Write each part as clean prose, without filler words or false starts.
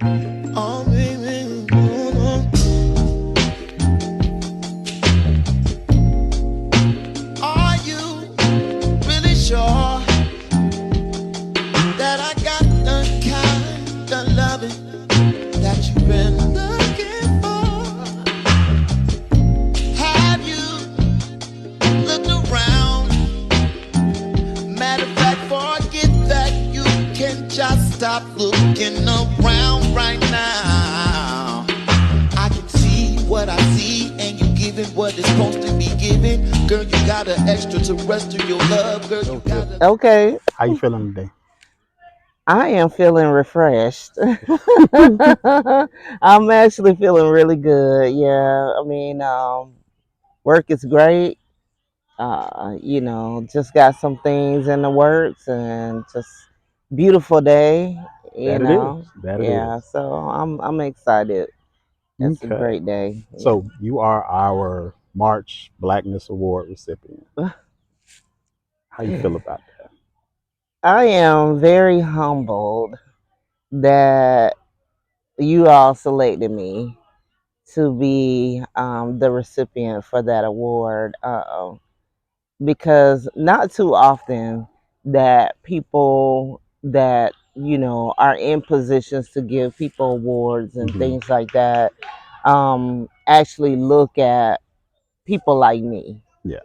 Oh, baby, are you really sure that I got the kind of loving that you've been looking for? Have you looked around? Matter of fact, forget that you can just stop looking around right now. I can see what I see, and you giving what is supposed to be given. Girl, you got an extraterrestrial love. Girl, you got a... Okay, How you feeling today? I am feeling refreshed. I'm actually feeling really good. Yeah, I mean, work is great. Just got some things in the works and just beautiful day, you That it is. know. That it is. Yeah, so I'm excited. It's a Okay. great day. So you are our March Blackness Award recipient. How you feel Yeah. about that? I am very humbled that you all selected me to be the recipient for that award, because not too often that people that are in positions to give people awards and Hmm. things like that actually look at people like me, Yeah.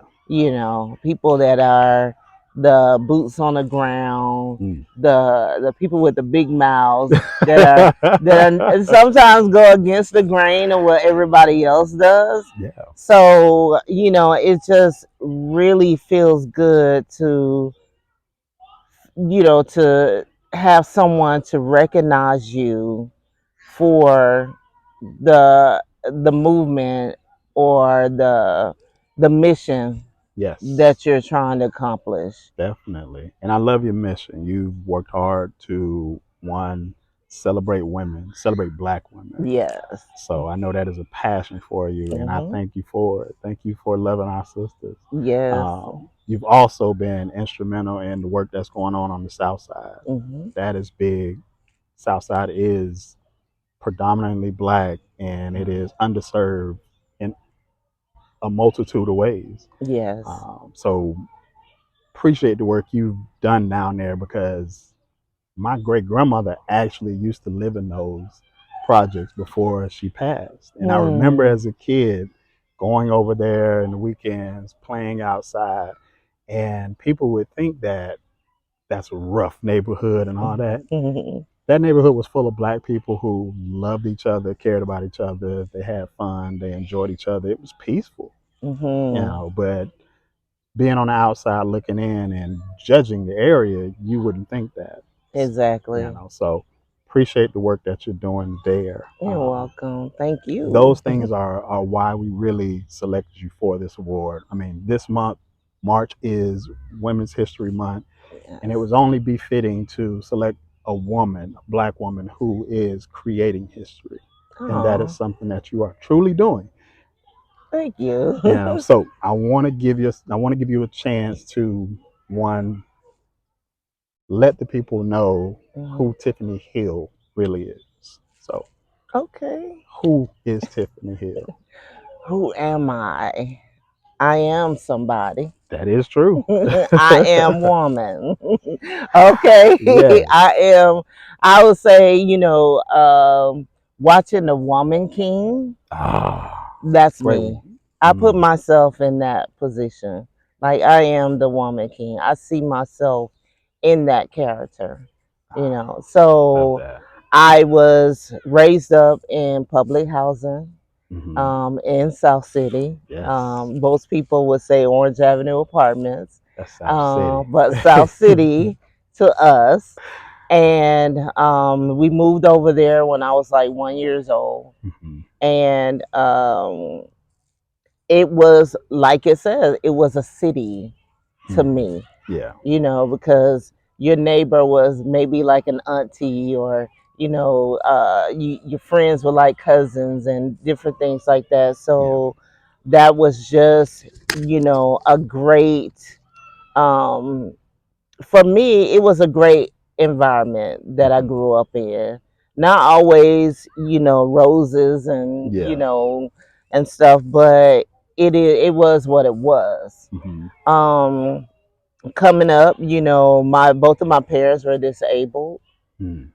people that are the boots on the ground, Mm. the people with the big mouths that sometimes go against the grain of what everybody else does. Yeah. So, it just really feels good to have someone to recognize you for the movement or the mission Yes. that you're trying to accomplish. Definitely. And I love your mission. You've worked hard to one celebrate women, celebrate Black women. Yes. So I know that is a passion for you, and I Hmm. thank you for it. Thank you for loving our sisters. Yes. You've also been instrumental in the work that's going on the South Side. Hmm. That is big. South Side is predominantly Black, and it is underserved in a multitude of ways. Yes. So appreciate the work you've done down there, because my great grandmother actually used to live in those projects before she passed. And I remember Hmm. as a kid going over there in the weekends, playing outside, and people would think that that's a rough neighborhood and all that. That neighborhood was full of Black people who loved each other, cared about each other, they had fun, they enjoyed each other. It was peaceful, Hmm. but being on the outside looking in and judging the area, you wouldn't think that. Exactly. So appreciate the work that you're doing there. You're welcome. Thank you. Those things are why we really selected you for this award. I mean, this month, March, is Women's History Month, and it Yes. was only befitting to select a woman, a Black woman, who is creating history, and that is Oh, something that you are truly doing. thank you. So I want to give you a chance to, one, let the people know Mhm. who Tifany Hill really is. So, Okay. who is Tifany Hill? Who am I? I am somebody. That is true. I am woman. Okay. Yes. I would say, watching the Woman King, Ah, that's great me. one. I put Mm, myself in that position. Like, I am the Woman King. I see myself in that character, love So that. I was raised up in public housing Hmm. in South City. Yes, Most people would say Orange Avenue Apartments, that's South City. but South City to us. And we moved over there when I was like 1 years old. Hmm. And it was, like it says, it was a city to Hmm. me, Yeah, because your neighbor was maybe like an auntie, or your friends were like cousins and different things like that. yeah. So that was just a great, um, for me it was a great environment that I Hmm. grew up in. not always, roses and Yeah. and stuff, but it was what it was. Hmm. Um, Coming up, my both of my parents were disabled. Mm.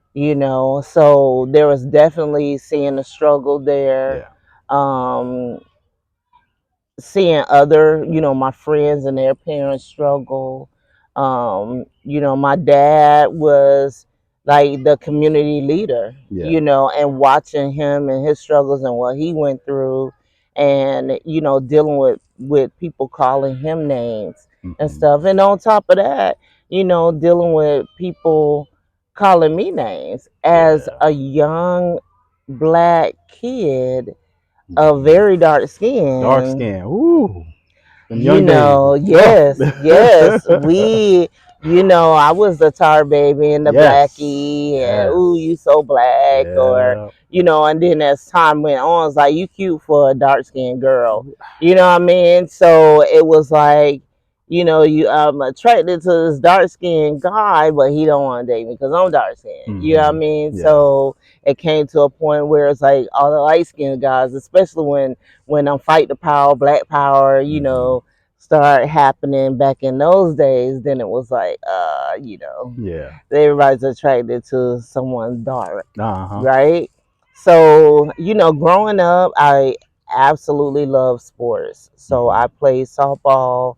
So there was definitely seeing the struggle there. Yeah. Um, Seeing other, my friends and their parents struggle. My dad was like the community leader, Yeah. and watching him and his struggles and what he went through, and dealing with people calling him names and Hmm. stuff. And on top of that, dealing with people calling me names as Yeah. a young black kid of Hmm. very dark Dark skin. skin. Ooh. Them young days was rough. Yes, yes. I was the tar baby and the Yes. blackie, and ooh, Yes. you so black, or Yeah. and then as time went on, it's like you cute for a dark skinned girl. You know what I mean? So it was like, you attracted to this dark skinned guy, but he don't want to date me because I'm dark skinned. You know what I Hmm. mean? Yeah. So it came to a point where it's like all the light skinned guys, especially when fight the power, black power, Hmm. start happening back in those days, then it was like, Yeah. everybody's attracted to someone dark, Uh-huh. right? So, growing up, I absolutely love sports. So Hmm. I played softball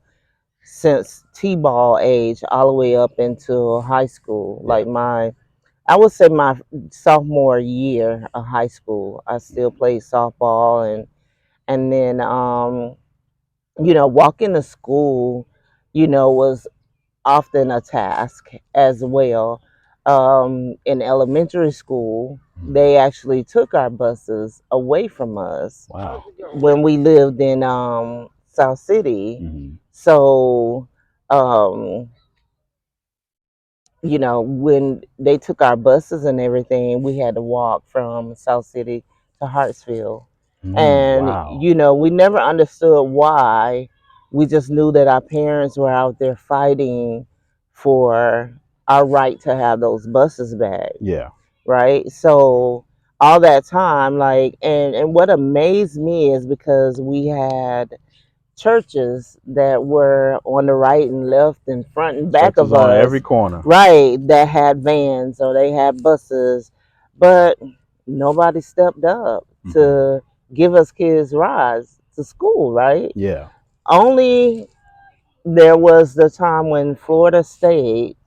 since T-ball age all the way up into high school. Yeah. Like I would say my sophomore year of high school, I still played softball, and then walking to school, was often a task as well. In elementary school, Hmm. they actually took our buses away from us Wow. when we lived in South City. Hmm. So, um, when they took our buses and everything, we had to walk from South City to Hartsfield. Mm, And, wow. we never understood why. We just knew that our parents were out there fighting for our right to have those buses back, Yeah. right? So all that time, like, and what amazed me is because we had churches that were on the right and left and front and back Churches of on every us, corner. right, that had vans or they had buses, but nobody stepped up Hmm. to give us kids rides to school, right? Yeah. Only there was the time when Florida State,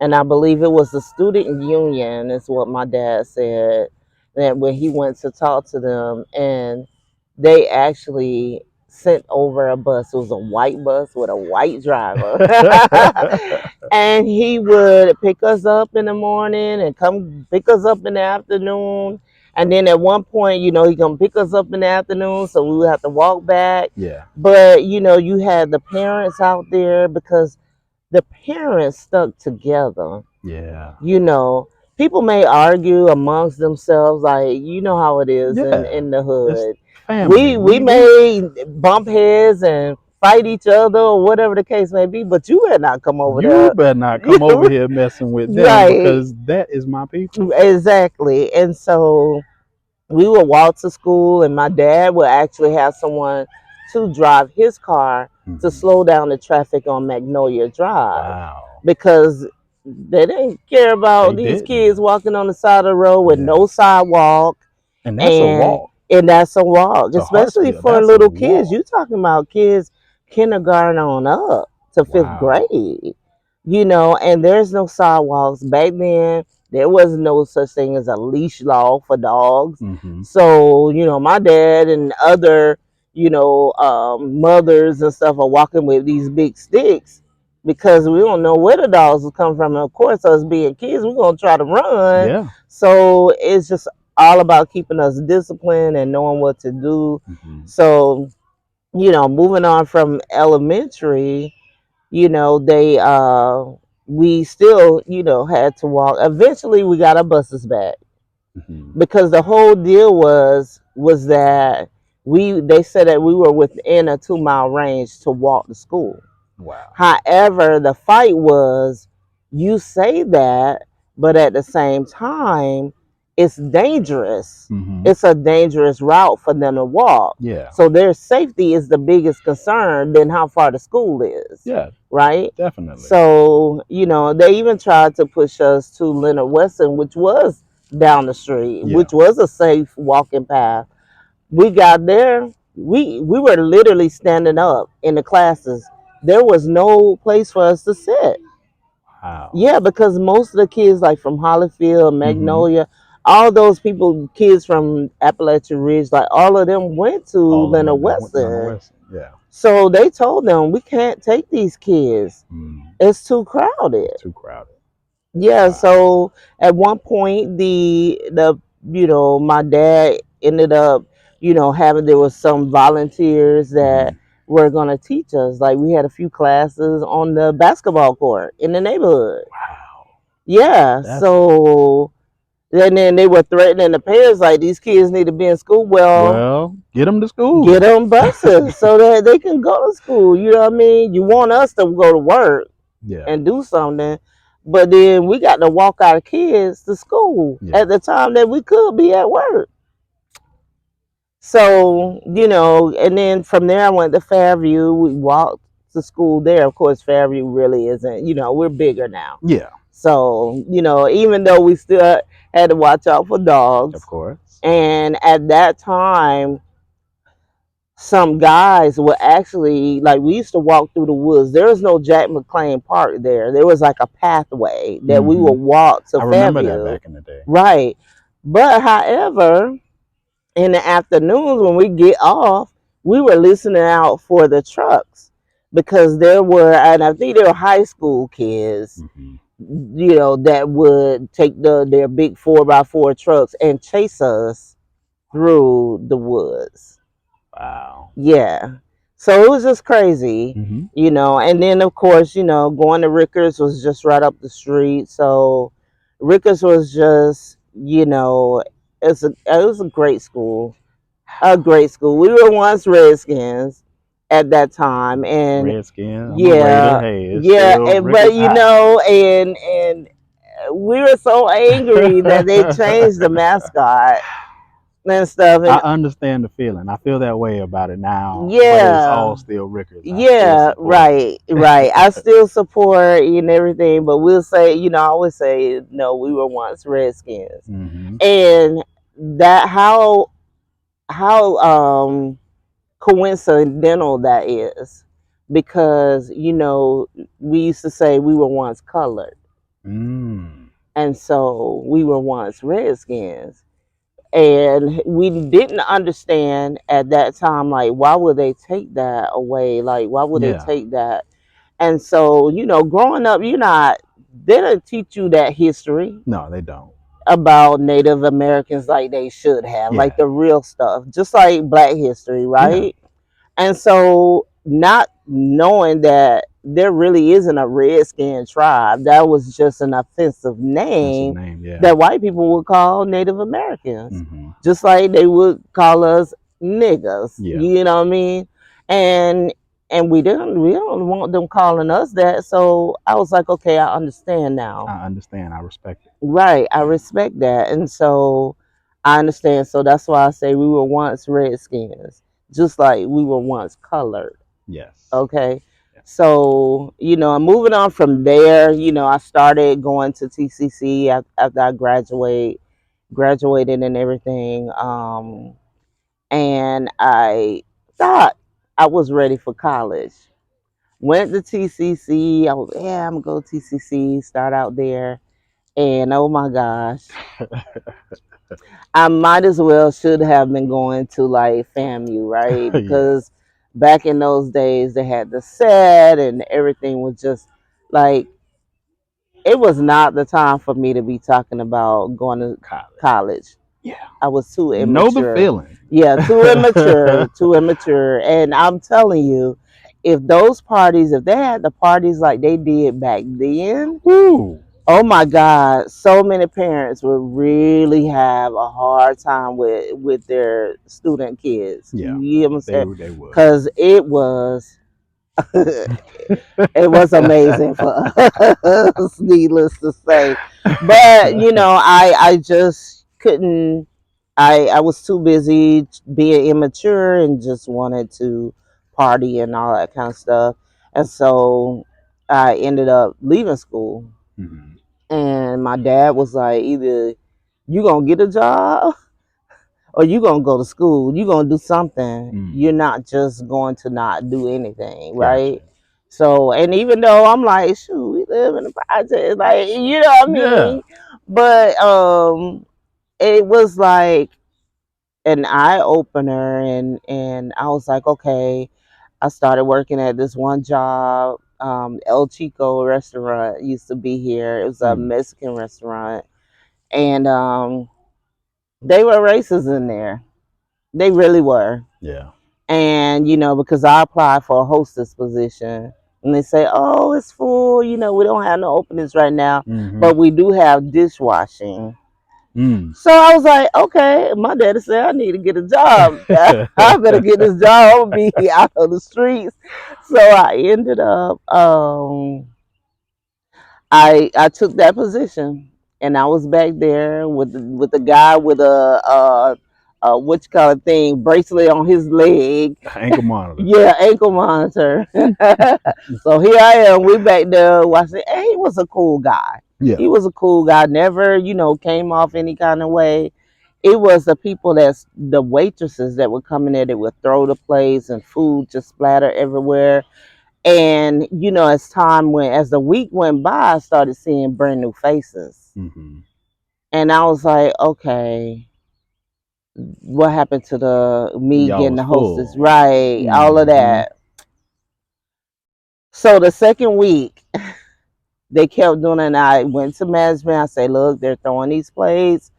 and I believe it was the student union, is what my dad said, that when he went to talk to them, and they actually sent over a bus. It was a white bus with a white driver. And he would pick us up in the morning and come pick us up in the afternoon. And then at one point, he gonna pick us up in the afternoon, so we would have to walk back. Yeah. But you had the parents out there because the parents stuck together. Yeah. You know, People may argue amongst themselves, like how it is in Yeah. in the It's hood. family. We We may bump heads and fight each other or whatever the case may be, but you had not come over You there. better not come over here messing with them Right, because that is my people. exactly. And so we would walk to school, and my dad would actually have someone to drive his car to Hmm. slow down the traffic on Magnolia Drive, Wow. because they didn't care They about these kids didn't. walking on the side of the road with Yeah. no sidewalk. And that's a and walk and that's a walk, to especially Hartsfield. for That's a little kids. walk. You talking about kids kindergarten on up to fifth Wow. grade, and there's no sidewalks back then. There was no such thing as a leash law for dogs. Hmm. So my dad and other mothers and stuff are walking with these big sticks because we don't know where the dogs will come from. And of course, us being kids, we're gonna try to run. Yeah. So it's just all about keeping us disciplined and knowing what to do. Hmm. So, moving on from elementary, they we still, had to walk. Eventually we got our buses back, Hmm. because the whole deal was that they said that we were within a 2 mile range to walk to school. Wow. However, the fight was, you say that, but at the same time, it's dangerous. Mm-hmm. It's a dangerous route for them to walk. Yeah. So their safety is the biggest concern than how far the school is. Yeah. Right? Definitely. So, they even tried to push us to Leonard Weston, which was down the street, Yeah. which was a safe walking path. We got there, we were literally standing up in the classes. There was no place for us to sit. Wow. Yeah, because most of the kids, like from Hollyfield, Mm-hmm. Magnolia, all those people, kids from Appalachian Ridge, like all of them went to All of them Leonard went to Leonard Weston. Weston. Yeah. So they told them, we can't take these kids. It's too crowded. Too crowded. Yeah, Wow. so at one point the my dad ended up, having there was some volunteers that were gonna teach us. Like we had a few classes on the basketball court in the neighborhood. Wow. Yeah, That's so and then they were threatening the parents like these kids need to be in school. well, get them to school. Get them buses so that they can go to school. You know what I mean? You want us to go to work Yeah. and do something, but then we got to walk our kids to school at the time that we could be at work. So, and then from there I went to Fairview. We walked to school there. Of course, Fairview really isn't, we're bigger now. Yeah. So, even though we still had to watch out for dogs. Of course. And at that time, some guys were actually, like, we used to walk through the woods. There was no Jack McLean Park there. There was like a pathway that we would walk to Fairview. I remember that back in the day. Right. But however, in the afternoons when we get off, we were listening out for the trucks because there were, and I think there were high school kids, that would take their big 4x4 trucks and chase us through the woods. Wow. Yeah. So it was just crazy, and then of course, going to Rickers was just right up the street. So Rickers was just, it was a great school. A great school. We were once Redskins at that time, and Redskins. yeah, hey, but and we were so angry that they changed the mascot and stuff. And I understand the feeling. I feel that way about it now. Yeah. But it's all still Rickers. Yeah, right. I still support and everything, but we'll say, I always say, no, we were once Redskins. And that how coincidental that is, because we used to say we were once colored, and so we were once Redskins, and we didn't understand at that time, like, why would they take that away? Like, why would they take that? And so, growing up, they don't teach you that history. No, they don't. About Native Americans like they should have, like the real stuff, just like Black history, right? And so, not knowing that there really isn't a Redskin tribe, that was just an offensive name, that white people would call Native Americans, just like they would call us niggas. You know what I mean? And we don't want them calling us that. So I was like, okay, I understand now. I understand. I respect it. Right. I respect that. And so I understand. So that's why I say we were once Redskins, just like we were once colored. Yes. Okay. So, moving on from there, I started going to TCC after I graduated and everything. And I thought I was ready for college. Went to TCC. I was, I'm going to go to TCC, start out there. And oh my gosh, I might as well should have been going to like FAMU, right? Because back in those days, they had the set and everything was just like, it was not the time for me to be talking about going to college. Yeah. I was too immature. Know the feeling. Yeah, too immature. And I'm telling you, if they had the parties like they did back then, oh my God, so many parents would really have a hard time with their student kids. Yeah, you know what I'm saying? They would. Because it was it was amazing for us, needless to say. But I just couldn't. I was too busy being immature and just wanted to party and all that kind of stuff. And so I ended up leaving school. Mm-hmm. And my dad was like, either you gonna get a job or you gonna go to school. You gonna do something. You're Mm-hmm. not just going to not do anything, Gotcha. right? So, and even though I'm like, shoot, we live in the project, like, you know what I Yeah. mean? But it was like an eye opener, and I was like, okay. I started working at this one job, El Chico restaurant used to be here. It was a Mm. Mexican restaurant, and they were racist in there. They really were. Yeah. And because I applied for a hostess position, and they say, "Oh, it's full. We don't have no openings right now, Mm-hmm. but we do have dishwashing." Mm. So I was like, "Okay." My daddy said, "I need to get a job. I better get this job. I'm gonna be out on the streets." So I ended up, I took that position, and I was back there with the guy with a what you call a thing bracelet on his leg. Ankle monitor. Yeah, ankle monitor. So here I am. We back there watching. And he was a cool guy. Yeah. He was a cool guy. Never, came off any kind of way. It was the people the waitresses that would come in there that would throw the plates and food just splatter everywhere. And as the week went by, I started seeing brand new faces. Mm-hmm. And I was like, okay, what happened to the me Y'all getting was the hostess? full. Right, all of Mm-hmm. that. So the second week, they kept doing it, and I went to management. I say, look, they're throwing these plates.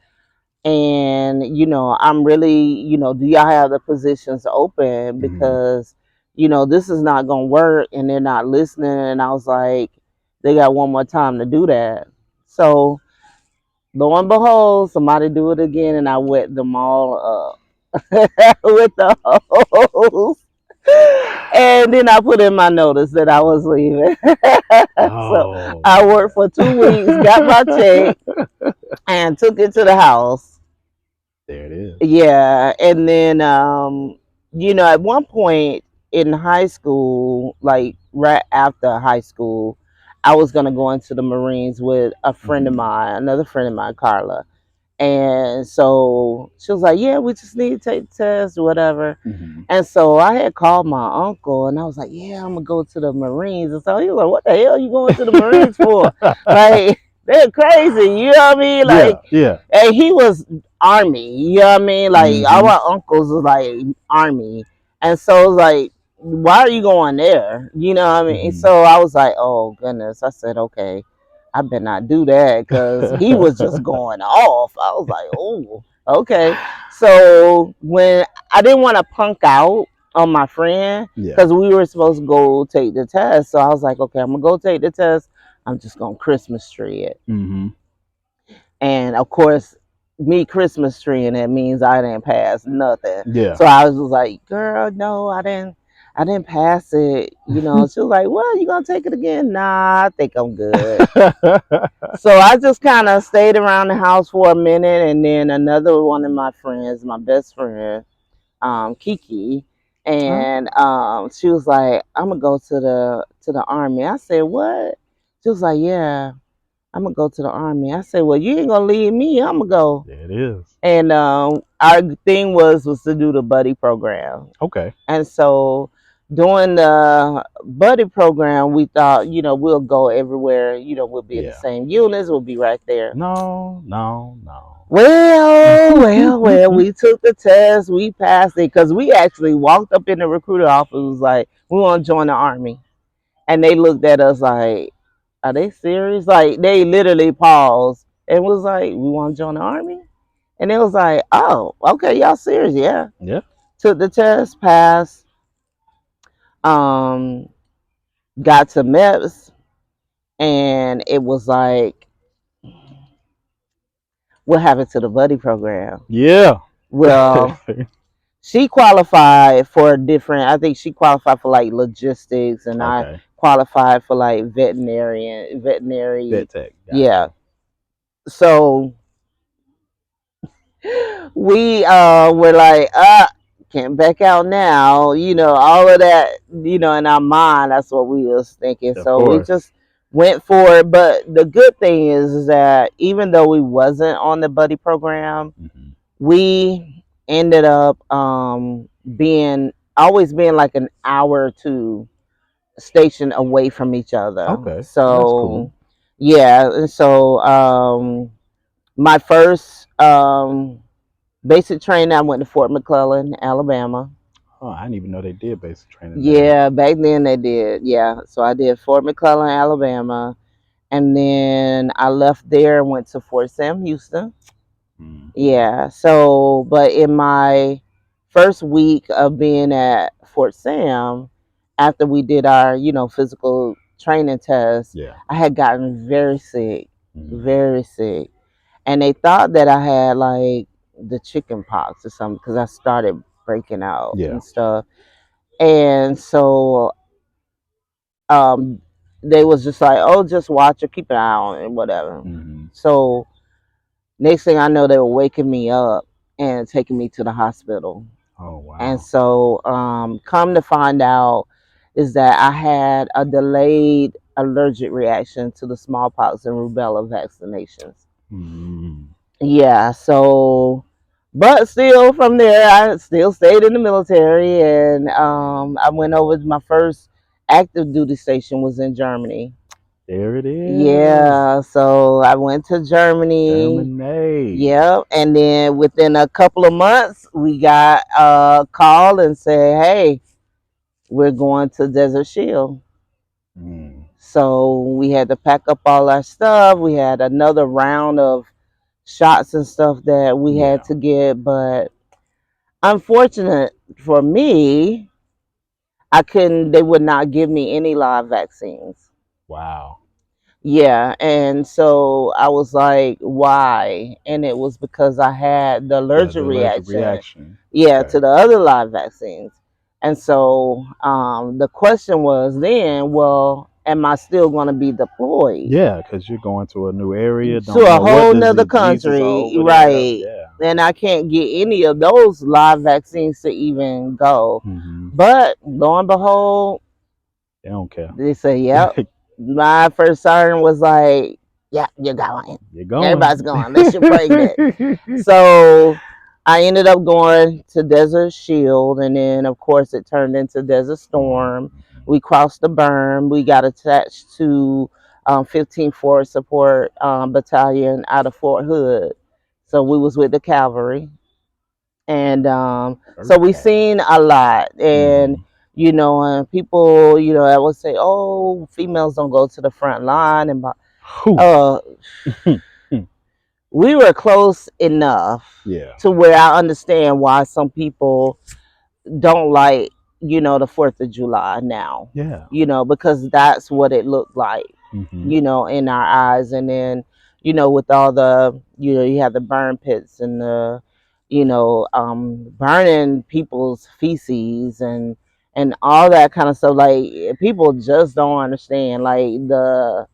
And I'm really, do y'all have the positions open? Mm-hmm. Because this is not gonna work, and they're not listening. And I was like, they got one more time to do that. So lo and behold, somebody do it again, and I wet them all up with the hose. And then I put in my notice that I was leaving. So Oh I man. worked for 2 weeks, got my check, and took it to the house. There it is. Yeah, and then at one point in high school, like right after high school, I was gonna go into the Marines with a friend of Mm-hmm. mine, another friend of mine, Carla. And so she was like, "Yeah, we just need to take the test or whatever." Mm-hmm. And so I had called my uncle, and I was like, "Yeah, I'm gonna go to the Marines." And so he was like, "What the hell are you going to the Marines for? Like, they're crazy." You know what I mean? Yeah. Like, Yeah. and he was Army. You know what I mean? Like, Mm-hmm. our uncles was like Army, and so it was like, why are you going there? You know what I mean? Mm-hmm. So I was like, oh goodness. I said, okay, I better not do that, because he was just going off. I was like, oh, okay. So when I didn't want to punk out on my friend, Yeah. because we were supposed to go take the test, so I was like, okay, I'm gonna go take the test. I'm just gonna Christmas tree it. Mm-hmm. And of course, me Christmas tree, and that means I didn't pass nothing. Yeah. So I was just like, girl, no, I didn't pass it. She was like, well, you gonna take it again? Nah, I think I'm good. So I just kind of stayed around the house for a minute, and then another one of my friends, my best friend, Kiki, and she was like, I'm gonna go to the army. I said, what? She was like, yeah, I'm gonna go to the army. I said, well, you ain't gonna leave me. I'm gonna go. There it is. And our thing was to do the buddy program. Okay. And so doing the buddy program, we thought, we'll go everywhere. We'll be in the Yeah. same units. We'll be right there. No, no, no. Well, we took the test. We passed it, because we actually walked up in the recruiter office. Was like, we want to join the army. And they looked at us like, are they serious? Like, they literally paused and was like, we want to join the army? And it was like, oh, okay, y'all serious? Yeah. Yeah. Took the test, passed, um, got to MEPS, and it was like, what happened to the buddy program? Yeah. Well, she qualified for different, I think she qualified for like logistics, and I Okay. qualified for like veterinary. Vet tech. Gotcha. Yeah. So we were like, can't back out now, all of that, in our mind, that's what we was thinking. Of So we course. just went for it. But the good thing is that even though we wasn't on the buddy program, Hmm. we ended up being always being like an hour or two station away from each other. Okay. Well, that's So cool. yeah, and so my first basic training, I went to Fort McClellan, Alabama. Oh, I didn't even know they did basic training there. Yeah, back then they did. Yeah, so I did Fort McClellan, Alabama, and then I left there and went to Fort Sam Houston. Hmm. Yeah, so but in my first week of being at Fort Sam, after we did our, physical training test, Yeah. I had gotten Hmm. very sick. And they thought that I had like the chicken pox or something because I started breaking out Yeah. and stuff. And so um, they was just like, oh, just watch it, keep an eye on it, and whatever. Hmm. So next thing I know, they were waking me up and taking me to the hospital. Oh, And wow. so, come to find out, is that I had a delayed allergic reaction to the smallpox and rubella vaccinations. Hmm. Yeah, so, but still, from there, I still stayed in the military, and I went over to my first active duty station was in Germany. There it is. Yeah, so I went to Germany. Germany. Yep. And then within a couple of months, we got a call and said, hey, we're going to Desert Shield. Mm. So we had to pack up all our stuff. We had another round of shots and stuff that we had Yeah. to get. But unfortunate for me, they would not give me any live vaccines. Wow. Yeah, and so I was like, why? And it was because I had the Yeah, allergic the allergic reaction, reaction. yeah, Okay. to the other live vaccines. And so the question was then, well, am I still going to be deployed Yeah, because you're going to a new area, to don't a know what whole nother diseases are country, over there. right? Yeah. And I can't get any of those live vaccines to even go. Hmm. But lo and behold, They don't care. they say, yep. My first sergeant was like, yeah, you're going. You're going. Everybody's going, unless you're pregnant. So I ended up going to Desert Shield, and then, of course, it turned into Desert Storm. Mhm. We crossed the berm. We got attached to 15th Forward Support Battalion out of Fort Hood. So we was with the cavalry. And so we Okay. seen a lot. And Hmm. people, I would say, oh, females don't go to the front line, and Whew. uh, we were close enough Yeah. to where I understand why some people don't like, the 4th of July now, Yeah. because that's what it looked like, Hmm. in our eyes. And then, with all the, you have the burn pits and the, burning people's feces and all that kind of stuff. Like, people just don't understand, like, the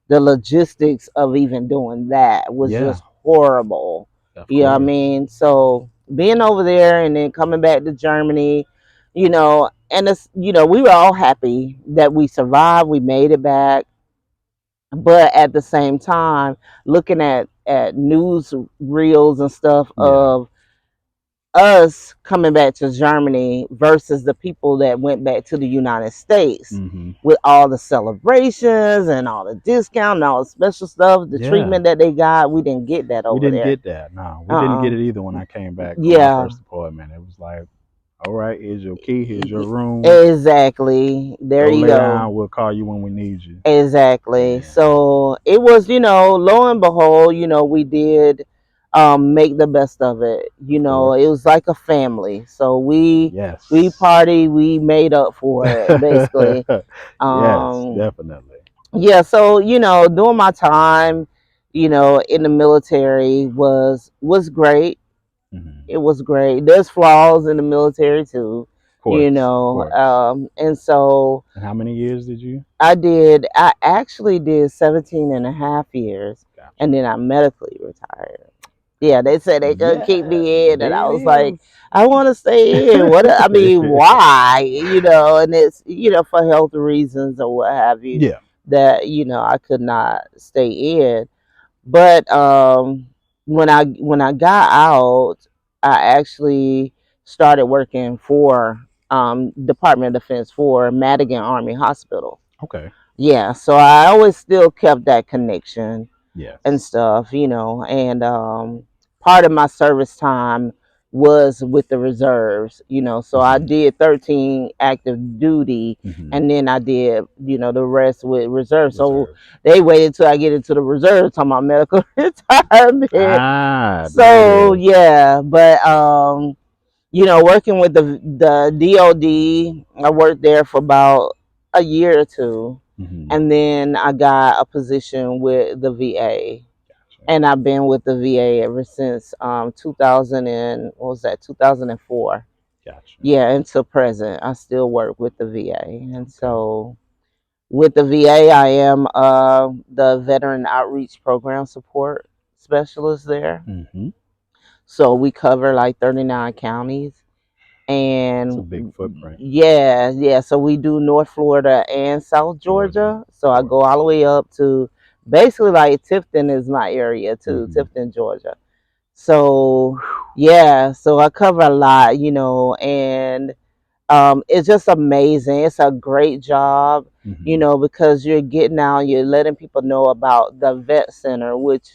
logistics of even doing that was Yeah. just horrible. Of You know what I course. mean? So being over there and then coming back to Germany, and it's, we were all happy that we survived, we made it back. But at the same time, looking at news reels and stuff Yeah. of us coming back to Germany versus the people that went back to the United States Hmm. with all the celebrations and all the discount and all the special stuff, the Yeah. treatment that they got, we didn't get that We over didn't there. get that. No, we didn't Uh-uh. get it either when I came back on my Yeah, first deployment. It was like, all right, here's your key, here's your room. exactly. There Go you lay go. down. We'll call you when we need you. Exactly. Yeah. So it was, lo and behold, we did make the best of it. Of It course. was like a family. So we Yes. party, we made up for it basically. Yes, Um definitely. yeah, so during my time, in the military was great. Hmm. It was great. There's flaws in the military too, Of course. Of course. and so And how many years did you? I actually did 17 and a half years, Gotcha. and then I medically retired. Yeah, they said they couldn't keep Yeah, me in, and there I it was like, is. I want to stay in. What I mean, why? And it's for health reasons or what have you Yeah. that I could not stay in. But when I got out, I actually started working for Department of Defense for Madigan Army Hospital. Okay. Yeah, so I always still kept that connection and Yes. stuff, and part of my service time was with the reserves, so I Hmm. did 13 active duty, Hmm. and then I did the rest with reserve. So Reserves. they waited till I get into the reserves talking about medical retirement. Ah, there it So is. yeah, but working with the DOD, I worked there for about a year or two, Hmm. and then I got a position with the VA, Gotcha. and I've been with the VA ever since 2000 and what was that 2004. Gotcha. Yeah, until present, I still work with the VA, and Okay. so with the VA, I am the Veteran Outreach Program Support Specialist there. Hmm. So we cover like 39 counties, It's a and big footprint. yeah, yeah. So we do North Florida and South Georgia. Georgia. So I go Georgia. all the way up to basically like Tifton is my area too, Hmm. Tifton, Georgia. So yeah, so I cover a lot, and it's just amazing. It's a great job, Hmm. because you're getting out, you're letting people know about the vet center, which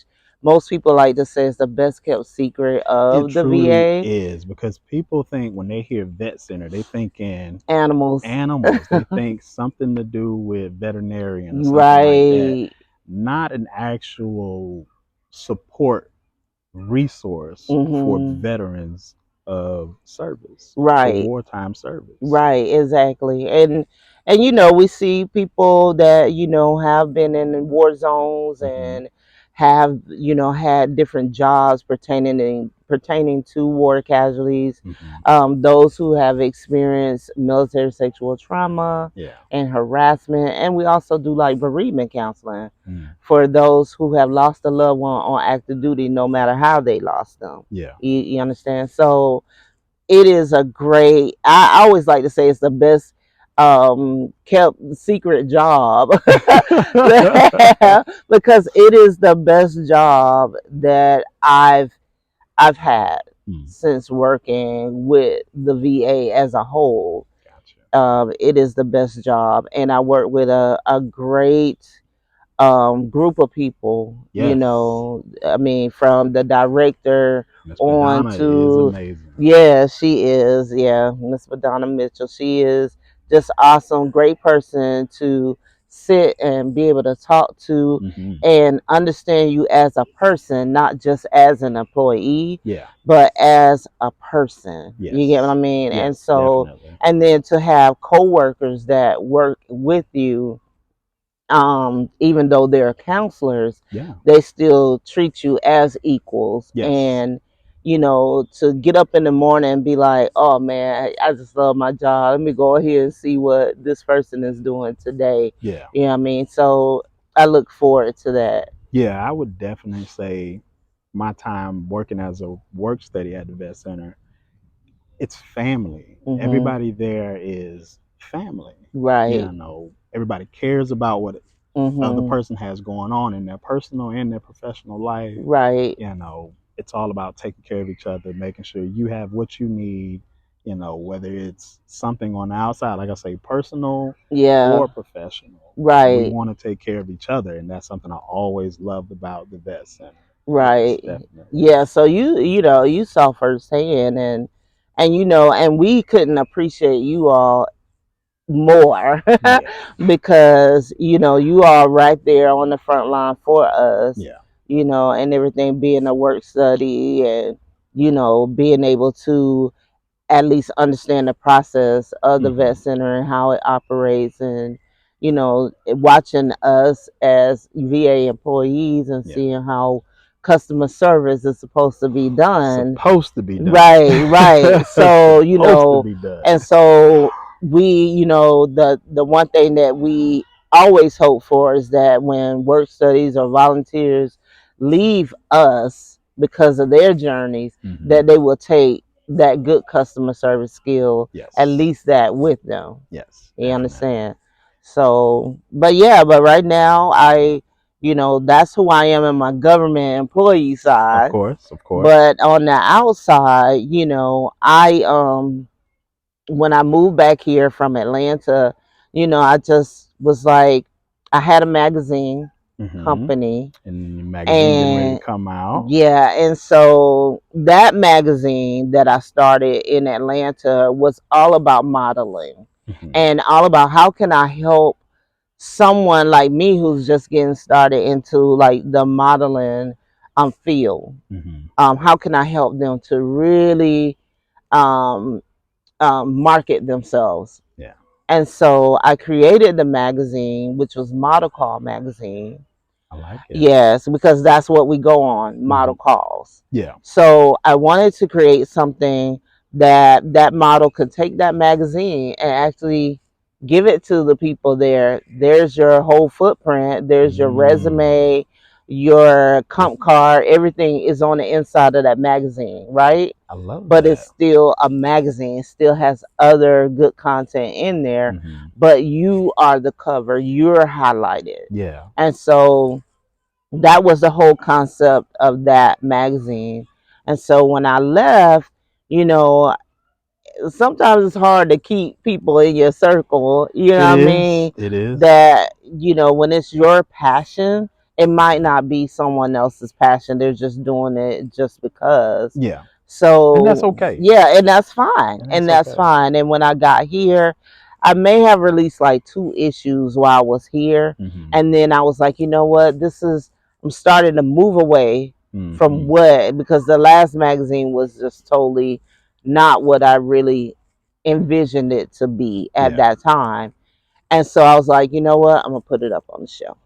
most people like to say is the best kept secret It of the truly VA. is because people think when they hear vet center, they think in Animals. animals. They think something to do with veterinarian or something like that, Right. not an actual support resource for Hmm. veterans of service, for Right. wartime service. Right, exactly. And we see people that, have been in war zones Hmm. and have, had different jobs pertaining to war casualties, Hmm. those who have experienced military sexual trauma Yeah. and harassment. And we also do like bereavement counseling Mm. for those who have lost a loved one on active duty, no matter how they lost them. Yeah. You understand? So it is a great, I always like to say it's the best kept secret job because it is the best job that I've had Mm. since working with the VA as a whole. Gotcha. It is the best job, and I work with a great group of people, Yes. I mean, from the director Miss on Madonna is to, amazing. yeah, she is, yeah, Miss Madonna Mitchell. She is just awesome, great person to sit and be able to talk to Hmm. and understand you as a person, not just as an employee, Yeah. but as a person. You get what I Yes. mean? And Yes, so, definitely. and then to have coworkers that work with you, even though they're counselors, Yeah. they still treat you as equals. Yes. And, to get up in the morning and be like, oh man, I just love my job. Let me go here and see what this person is doing today. Yeah. You know what I mean? So I look forward to that. Yeah, I would definitely say my time working as a work study at the vet center, it's family. Hmm. Everybody there is family. Right. You know, everybody cares about what other Hmm. person has going on in their personal and their professional life. Right. You know, it's all about taking care of each other, making sure you have what you need, whether it's something on the outside, like I say, personal Yeah. or professional. We Right. want to take care of each other, and that's something I always loved about the vet center. Yes, Right. definitely. Yeah. So you saw firsthand, and and we couldn't appreciate you all more Yeah, because you are right there on the front line for us, yeah. and everything being a work study, and being able to at least understand the process of the vet Hmm. center and how it operates, and watching us as VA employees and Yeah. seeing how customer service is supposed to be done. Supposed to be done. Right, right. So, Supposed to be done. and so we, the one thing that we always hope for is that when work studies or volunteers leave us, because of their journeys, that they will take that good customer service skill, at Yes. least that with them. Yes. You Definitely. understand? So, but yeah, but right now that's who I am in my government employee Of side. course. Of course. But on the outside, I when I moved back here from Atlanta, I just was like, I had a magazine company, And the magazine getting ready to and come out. yeah, and so that magazine that I started in Atlanta was all about modeling, and all about how can I help someone like me who's just getting started into like the modeling field. How can I help them to really um, market themselves? Yeah. And so I created the magazine, which was Model Call Magazine. I like it. Yes, because that's what we go on, model calls. Yeah. So I wanted to create something that model could take that magazine and actually give it to the people there. There's your whole footprint. There's your resume, your comp card. Everything is on the inside of that magazine, right? I love But that. it's still a magazine. It still has other good content in there. But you are the cover. You're highlighted. Yeah. And so that was the whole concept of that magazine. And so when I left, you know, sometimes it's hard to keep people in your circle, you know It what I is. mean? It is. That, when it's your passion, it might not be someone else's passion. They're just doing it just because. Yeah. So, And that's okay. yeah, and that's fine. And That's okay. fine. And when I got here, I may have released like 2 issues while I was here. And then I was like, you know what? I'm starting to move away from because the last magazine was just totally not what I really envisioned it to be at Yeah. that time. And so I was like, you know what? I'm going to put it up on the shelf.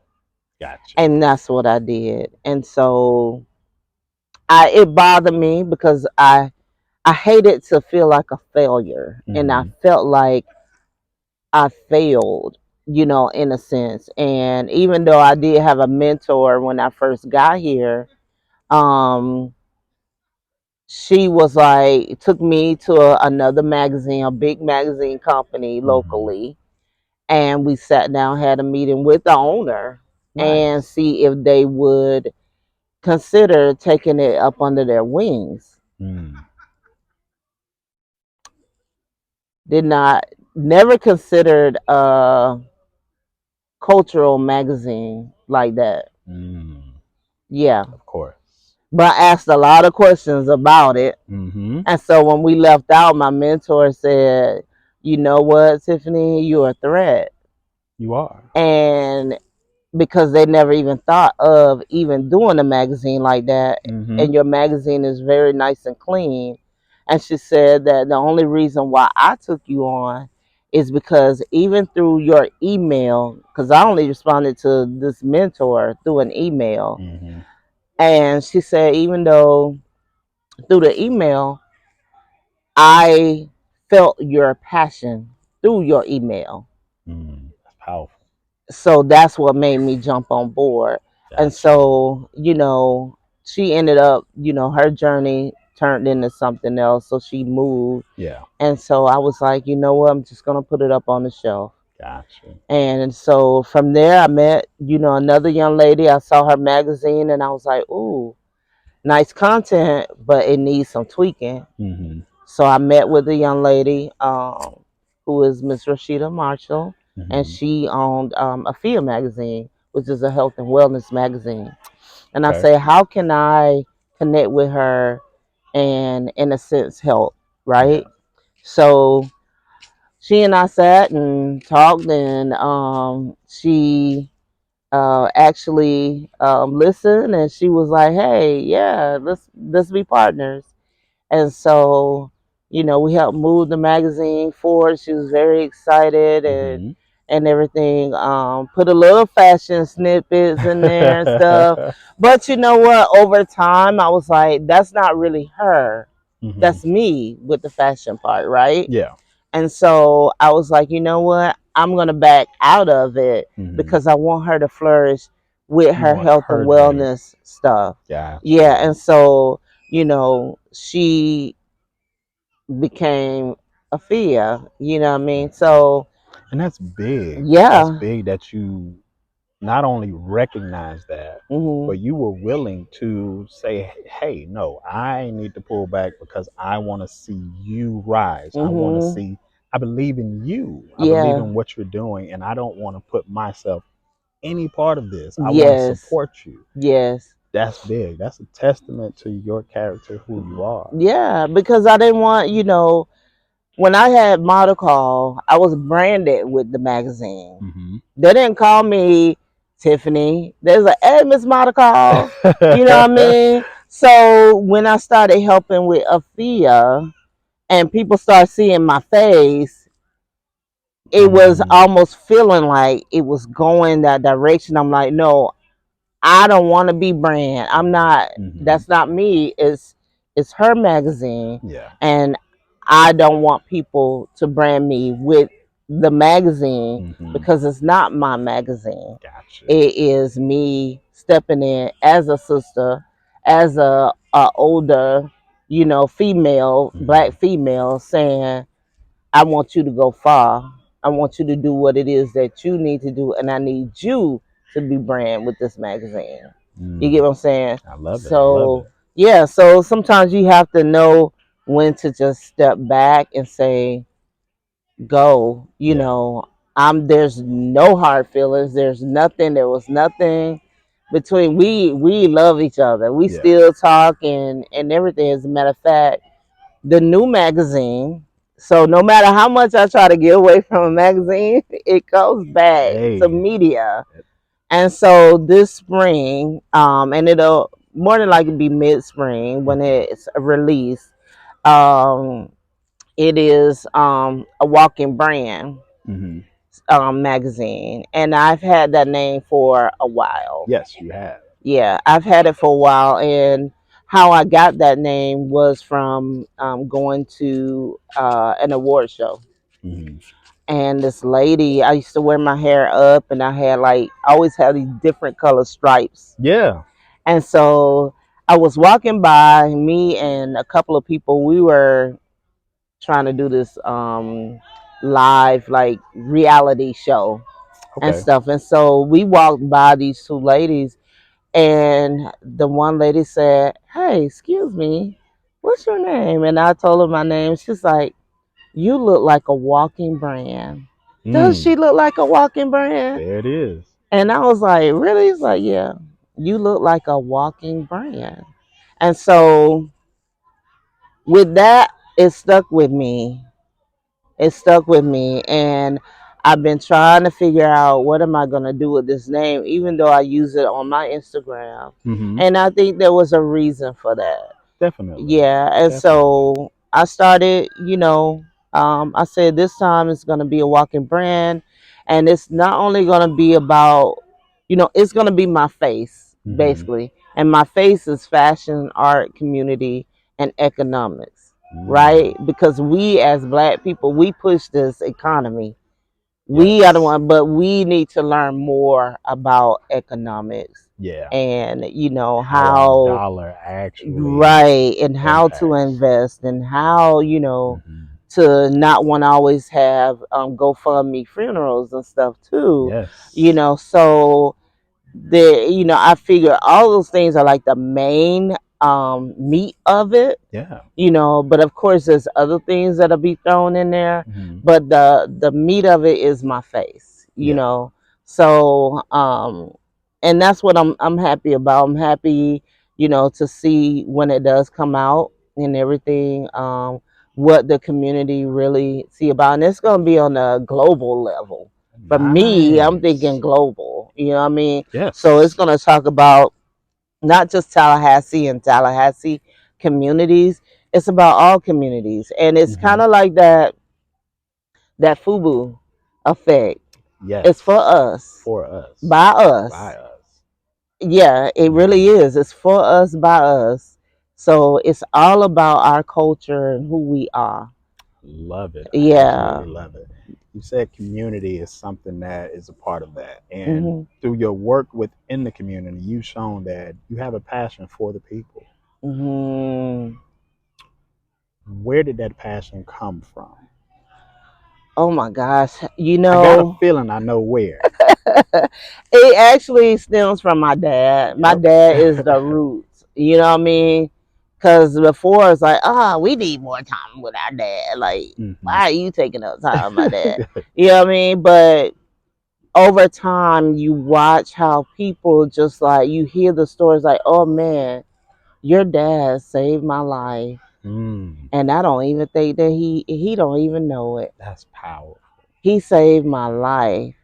Gotcha. And that's what I did. And so it bothered me because I hated to feel like a failure. And I felt like I failed, in a sense. And even though I did have a mentor when I first got here, um, she was like, took me to another magazine, a big magazine company locally. And we sat down, had a meeting with the owner and Nice. see if they would consider taking it up under their wings. Did not, never considered a cultural magazine like that. Yeah. Of course. But I asked a lot of questions about it. And so when we left out, my mentor said, you know what, Tifany, you're a threat. You are. And because they never even thought of even doing a magazine like that. And your magazine is very nice and clean. And she said that the only reason why I took you on is because even through your email, because I only responded to this mentor through an email. And she said, even though through the email, I felt your passion through your email. That's powerful. So that's what made me jump on board. Gotcha. And so, she ended up, her journey turned into something else. So she moved. Yeah. And so I was like, you know what? I'm just going to put it up on the shelf. Gotcha. And so from there, I met, another young lady. I saw her magazine and I was like, ooh, nice content, but it needs some tweaking. So I met with a young lady who is Miss Rashida Marshall, and she owned a FIA magazine, which is a health and wellness magazine. And I say, how can I connect with her and, in a sense, help, right? Yeah. So she and I sat and talked, and she actually listened, and she was like, hey, yeah, let's be partners. And so, we helped move the magazine forward. She was very excited and everything. Put a little fashion snippets in there and stuff. But you know what? Over time, I was like, that's not really her. That's me with the fashion part, right? Yeah. And so I was like, you know what? I'm going to back out of it because I want her to flourish with You her want health and her dream. wellness stuff. Gotcha. Yeah, and so she became a FIA. You know what I mean? So And that's big. That's yeah. big that you not only recognize that, Mhm. but you were willing to say, hey, no, I need to pull back because I want to see you rise. I want to Mhm. see, I believe in you. I believe Yeah. in what you're doing, and I don't want to put myself any part of this. I want to Yes. support you. Yes. That's big. That's a testament to your character, who you are. Yeah, because I didn't want, when I had Model Call, I was branded with the magazine. Mm-hmm. They didn't call me Tifany. There's a hey, Miss Model Call. You know what I mean? So when I started helping with Afia and people start seeing my face, it was Mm-hmm. almost feeling like it was going that direction. I'm like, no, I don't want to be brand. I'm not. Mm-hmm. That's not me. It's her magazine, Yeah. and I don't want people to brand me with the magazine Mm-hmm. because it's not my magazine. Gotcha. It is me stepping in as a sister, as a older, female, Mm-hmm. black female, saying, I want you to go far. I want you to do what it is that you need to do, and I need you to be brand with this magazine. You get Mm. what I'm saying? I love it. I love So it. yeah, so sometimes you have to know when to just step back and say, go. Yeah. There's no hard feelings. There was nothing between we love each other. We Yeah. still talk and everything. As a matter of fact, the new magazine. So no matter how much I try to get away from a magazine, it goes back to Hey. media. And so this spring, and it'll more than likely be mid spring when Mm-hmm. it's released. Um, it is a walking brand Mm-hmm. magazine, and I've had that name for a while. Yes, you have. Yeah, I've had it for a while, and how I got that name was from going to an award show. Mm-hmm. And this lady, I used to wear my hair up, and I had I always had these different color stripes. Yeah. And so I was walking by, me and a couple of people, we were trying to do this live reality show and Okay. stuff. And so we walked by these two ladies, and the one lady said, "Hey, excuse me, what's your name?" And I told her my name. She's like, "You look like a walking brand." Does Mm. she look like a walking brand? There it is. And I was like, "Really?" He's like, "Yeah, you look like a walking brand." And so with that, it stuck with me. It stuck with me, and I've been trying to figure out what am I gonna do with this name, even though I use it on my Instagram. Mm-hmm. And I think there was a reason for that. Definitely. Yeah, and Definitely. so I started, I said this time it's gonna be a walking brand, and it's not only gonna be about, it's gonna be my face Mm-hmm. basically, and my face is fashion, art, community, and economics, Mm. right? Because we as Black people, we push this economy. We are the Yes. one, but we need to learn more about economics Yeah. and How our how dollar actually right and how to impacts. invest and how Mm-hmm. to not want to always have GoFundMe funerals and stuff too. Yes. So I figure all those things are like the main meat of it, Yeah. but of course there's other things that'll be thrown in there, Mm-hmm. but the meat of it is my face, Yeah. so and that's what I'm happy about. I'm happy, to see when it does come out and everything, what the community really see about, and it's going to be on a global level. For me, I'm thinking Nice. global, what I mean? So it's Yes. going to talk about not just Tallahassee and Tallahassee communities. It's about all communities, and it's Mm-hmm. kind of like that FUBU effect. It's for Yes. us, For us. by By us. us. Yeah, it really Mm-hmm. is. It's for us, by us. So it's all about our culture and who we are. Love it. I Yeah. absolutely love it. You said community is something that is a part of that. And Mhm. through your work within the community, you've shown that you have a passion for the people. Mhm. Where did that passion come from? Oh my gosh. I got a feeling I know where. It actually stems from my dad. My Yep. dad is the roots. You know what I mean? Because before it's like, we need more time with our dad. Like, Hmm. why are you taking up time with my dad? You know what I mean? But over time, you watch how people just like, you hear the stories like, oh man, your dad saved my life. Mm, And I don't even think that he don't even know it. that's powerful. He saved my life.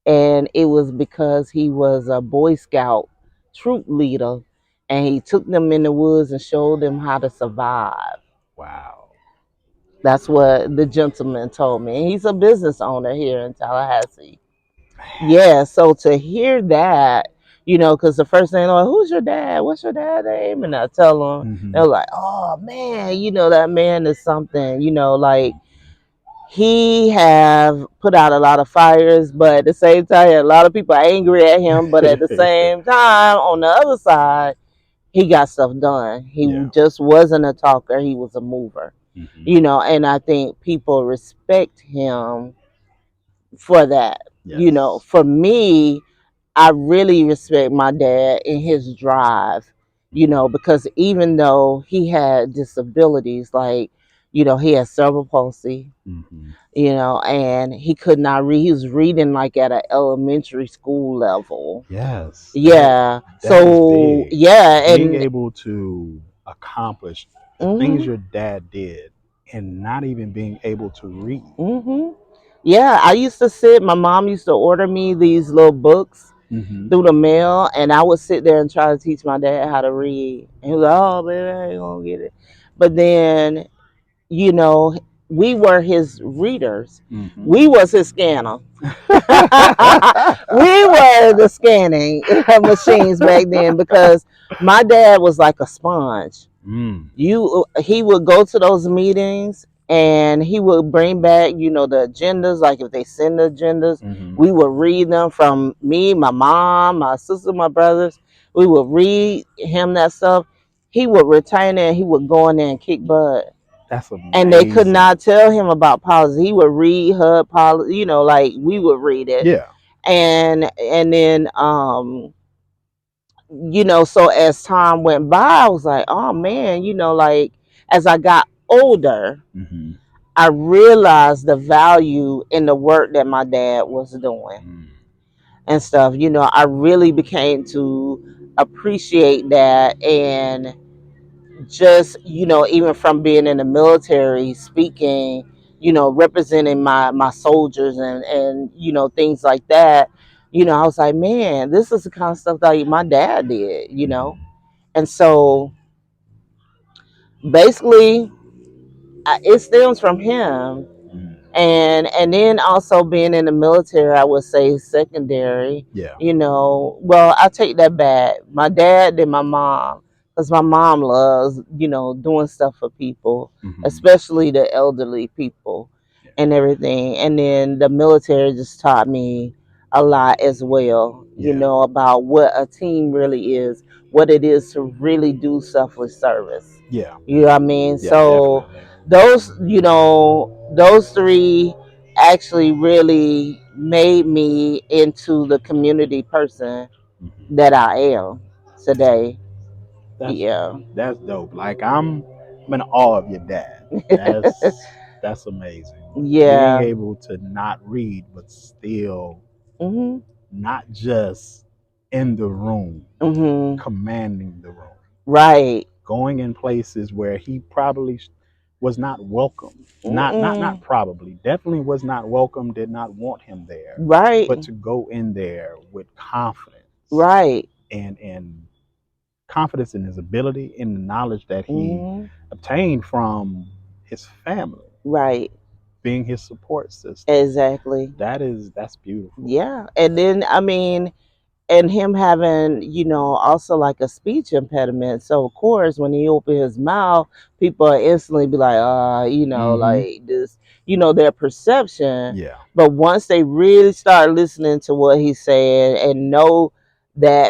And it was because he was a Boy Scout troop leader, and he took them in the woods and showed them how to survive. Wow. That's what the gentleman told me. And he's a business owner here in Tallahassee. Yeah, so to hear that, because the first thing they're like, who's your dad? What's your dad's name? And I tell them, Hmm. they're like, oh man, that man is something, like he have put out a lot of fires, but at the same time, a lot of people are angry at him. But at the same time, on the other side, he got stuff done. He Yeah. just wasn't a talker; he was a mover. Hmm. And I think people respect him for that. Yes. For me, I really respect my dad in his drive. Because even though he had disabilities, like he had cerebral palsy, Hmm. and he could not read. He was reading like at an elementary school level. Yes. Yeah. That is So big. yeah, Being and able to accomplish the things mhm, your dad did and not even being able to read. mhm. Yeah, I used to sit. My mom used to order me these little books Hmm. through the mail, and I would sit there and try to teach my dad how to read. And he was like, "Oh, baby, I ain't gonna get it." But then, you know, we were his readers. Hmm. We was his scanner. We were the scanning machines back then because my dad was like a sponge. Mm. He would go to those meetings and he would bring back, the agendas. Like if they send the agendas, Hmm. we would read them from me, my mom, my sister, my brothers. We would read him that stuff. He would retain it and he would go in there and kick butt. That's And they could amazing. not tell him about policy. He would read her policy, like we would read it. Yeah. And then so as time went by, I was like, oh man, like as I got older, Hmm. I realized the value in the work that my dad was doing Mm. and stuff. I really became to appreciate that. And just even from being in the military, speaking, representing my soldiers and things like that. I was like, man, this is the kind of stuff that my dad did. Hmm. And so basically, it stems from him. Mm. And then also being in the military, I would say secondary. Yeah. Well, I take that back. My dad and my mom, because my mom loves doing stuff for people, Hmm. especially the elderly people Yeah. and everything. And then the military just taught me a lot as well, Yeah. about what a team really is, what it is to really do selfless service. Yeah. You know what I mean? Yeah. So Definitely. those three actually really made me into the community person Hmm. that I am today. That's Yeah. that's dope. Like I'm in awe of your dad. That's amazing. Being Yeah. able to not read but still Mhm. not just in the room, Mhm. commanding the room, Right. going in places where he probably was not welcome. Not Mm-mm. probably, definitely was not welcome. Did not want him there, but Right. to go in there with confidence Right. and confidence in his ability, in the knowledge that he Mhm. obtained from his family, Right. being his support system. Exactly. That's beautiful. Yeah. And then I mean, and him having, also like a speech impediment. So of course, when he opened his mouth, people instantly be like, Mm-hmm. like this, their perception. Yeah. But once they really start listening to what he's saying and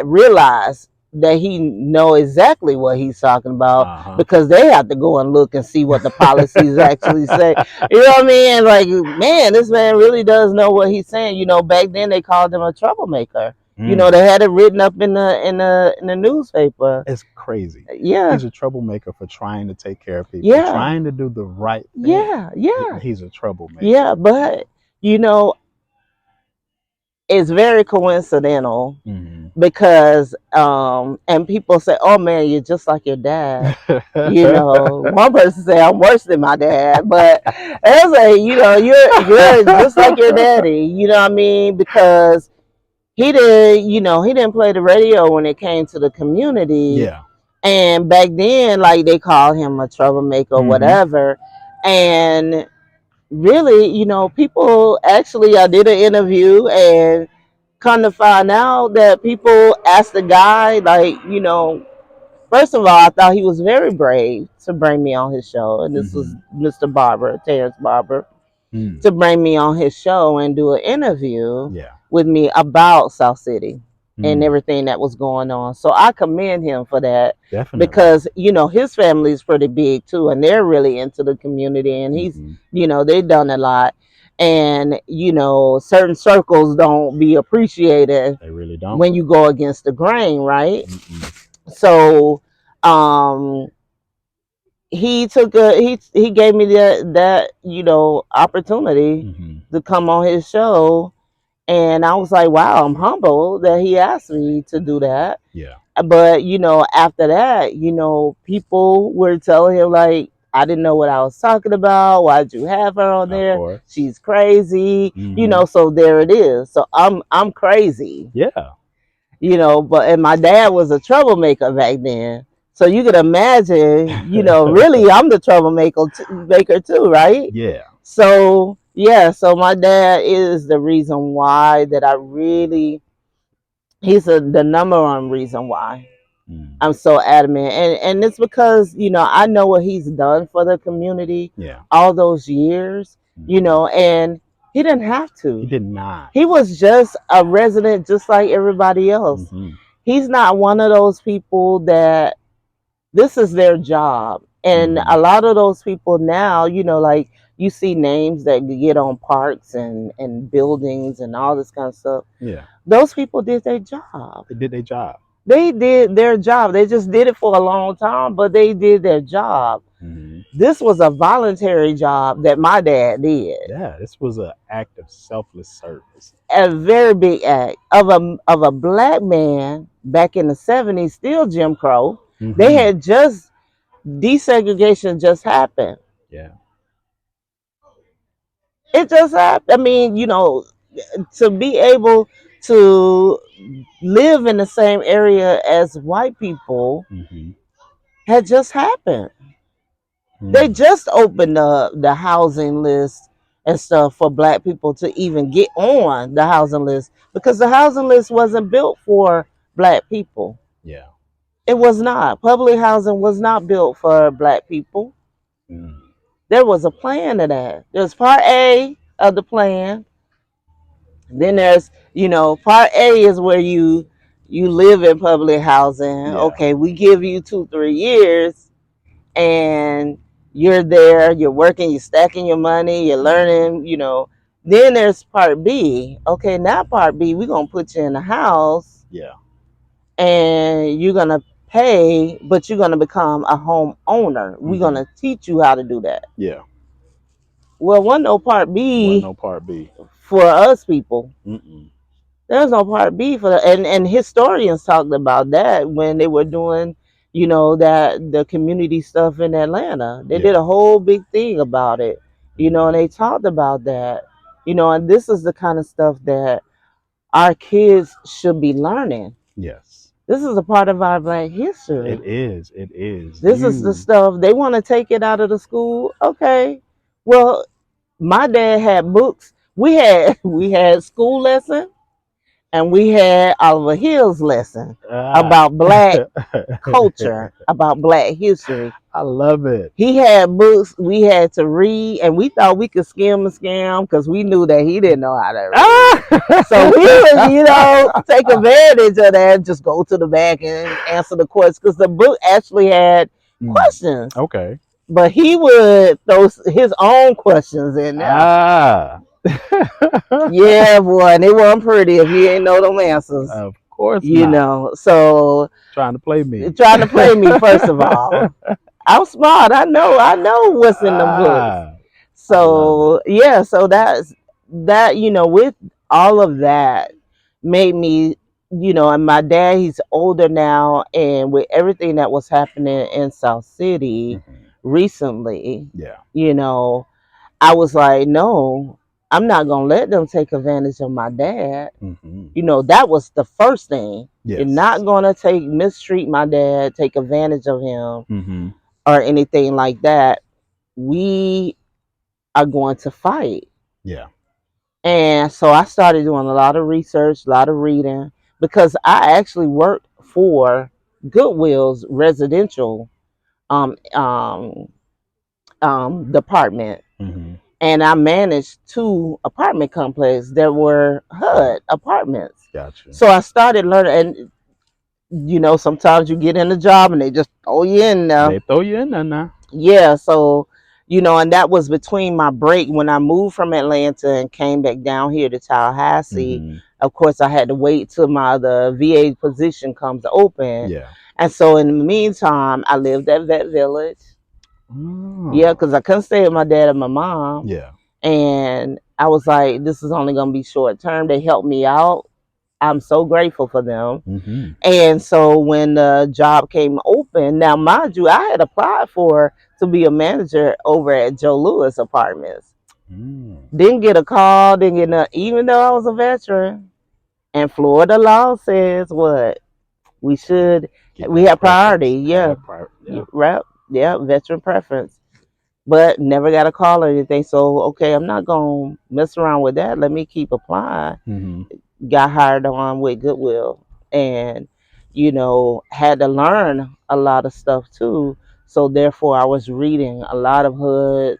realize that he know exactly what he's talking about, Uh-huh. because they have to go and look and see what the policies actually say. You know what I mean? Like, man, this man really does know what he's saying. Back then they called him a troublemaker. Mm. They had it written up in the newspaper. It's crazy. Yeah, He's a troublemaker for trying to take care of people, yeah, trying to do the right thing. yeah, yeah, He's a troublemaker. yeah. But you know, it's very coincidental Mm-hmm. because and people say, "Oh man, you're just like your dad." One person say I'm worse than my dad, but it's like, you're just like your daddy. You know what I mean? Because he didn't play the radio when it came to the community. Yeah. And back then, like, they called him a troublemaker or Mm-hmm. whatever. And really, people actually, I did an interview and come to find out that people asked the guy, like, first of all, I thought he was very brave to bring me on his show. And this was Mm-hmm. Mr. Barber, Terrence Barber, Mm. to bring me on his show and do an interview Yeah. with me about South City and Mm. everything that was going on. So I commend him for that, Definitely. because his family is pretty big too, and they're really into the community, and he's Mm-hmm. they've done a lot. And certain circles don't be appreciated They really don't. when you go against the grain, right? Mm-mm. So um he gave me that opportunity Mm-hmm. to come on his show. And I was like, wow, I'm humbled that he asked me to do that. Yeah. But after that, people were telling him, like, I didn't know what I was talking about. Why'd you have her on Of there? course. She's crazy. Mm-hmm. So there it is. So I'm crazy. Yeah. And my dad was a troublemaker back then. So you could imagine, really, I'm the troublemaker maker too, right? Yeah. So yeah, so my dad is the reason why that I really, the number one reason why Mm. I'm so adamant. And it's because, I know what he's done for the community Yeah. all those years, Mm-hmm. and he didn't have He to. did not. He was just a resident just like everybody else. Mm-hmm. He's not one of those people that this is their job. And Mm-hmm. a lot of those people now, like, you see names that get on parks and buildings and all this kind of stuff. Yeah. Those people did their job. They did their job. They did their job. They just did it for a long time, but they did their job. Mm-hmm. This was a voluntary job that my dad did. Yeah. This was an act of selfless service. A very big act of a black man back in the 70s, still Jim Crow. Mm-hmm. They had just desegregation just happened. Yeah. It just happened. I mean, to be able to live in the same area as white people Mm-hmm. had just happened. They Mm. just opened up the housing list and stuff for black people to even get on the housing list, because the housing list wasn't built for black people. Yeah. It was not. Public housing was not built for black people. Mm. There was a plan to that. There's part A of the plan. Then there's, part A is where you live in public housing. Yeah. Okay, we give you 2-3 years, and you're there, you're working, you're stacking your money, you're learning, Then there's part B. Okay, now part B, we're gonna put you in a house, Yeah. and you're gonna pay, but you're gonna become a home owner. We're Mm-hmm. gonna teach you how to do that. Yeah. Well, wasn't no part Wasn't B no part B. for us people. Mm-mm. There's no part B for that. And historians talked about that when they were doing, that the community stuff in Atlanta. They did Yeah. a whole big thing about it, and they talked about that, and this is the kind of stuff that our kids should be learning. Yes. This is a part of our Black history. It is. It is. This is the stuff they want to take it out of the school. Okay, well, my dad had books. We had school lesson, and we had Oliver Hill's lesson Ah. about Black culture, about Black history. I love it. He had books we had to read, and we thought we could skim and scam because we knew that he didn't know how to read. Ah! So we would, take advantage of that, just go to the back and answer the questions because the book actually had questions. Okay. But he would throw his own questions in there. Ah. Yeah, boy, and it wasn't pretty if you ain't know them answers. Of course not. So Trying to play me. trying to play me first of all. I'm smart. I know what's in the books. So yeah, so that's that, with all of that made me, and my dad, he's older now, and with everything that was happening in South City recently, I was like, no, I'm not gonna let them take advantage of my dad. That was the first thing. Yes. You're not gonna mistreat my dad, take advantage of him, or anything like that. We are going to fight. Yeah. And so I started doing a lot of research, a lot of reading, because I actually worked for Goodwill's residential um, um, department. And I managed 2 apartment complexes that were HUD apartments. Gotcha. So I started learning, and sometimes you get in a job and they just throw you in there. They throw you in there now. Yeah, so and that was between my break when I moved from Atlanta and came back down here to Tallahassee. Of course, I had to wait till the VA position comes open. Yeah. And so in the meantime, I lived at Vet Village. Yeah, because I couldn't stay with my dad and my mom. Yeah. And I was like, this is only going to be short term. They helped me out. I'm so grateful for them. And so when the job came open, now mind you, I had applied to be a manager over at Joe Louis Apartments. Didn't get a call, didn't get nothing, even though I was a veteran. And Florida law says what? We have priority. Yeah. Yeah, veteran preference. But never got a call or anything. So, okay, I'm not going to mess around with that. Let me keep applying. Got hired on with Goodwill and, had to learn a lot of stuff too. So therefore I was reading a lot of HUD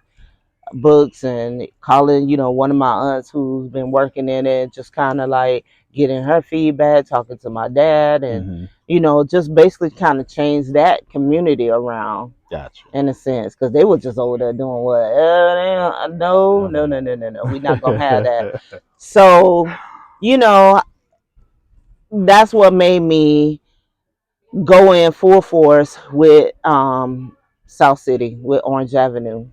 books and calling, one of my aunts who's been working in it, just kind of like getting her feedback, talking to my dad and, just basically kind of change that community around. Gotcha. In a sense, because they were just over there doing what? No. We're not going to have that. So, that's what made me go in full force with South City, with Orange Avenue,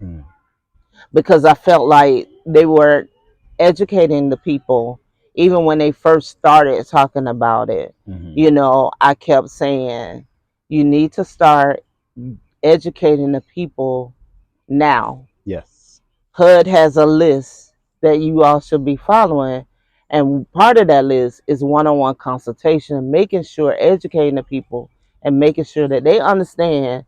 because I felt like they were educating the people. Even when they first started talking about it, I kept saying, you need to start educating the people now. Yes. HUD has a list that you all should be following. And part of that list is one-on-one consultation, making sure, educating the people and making sure that they understand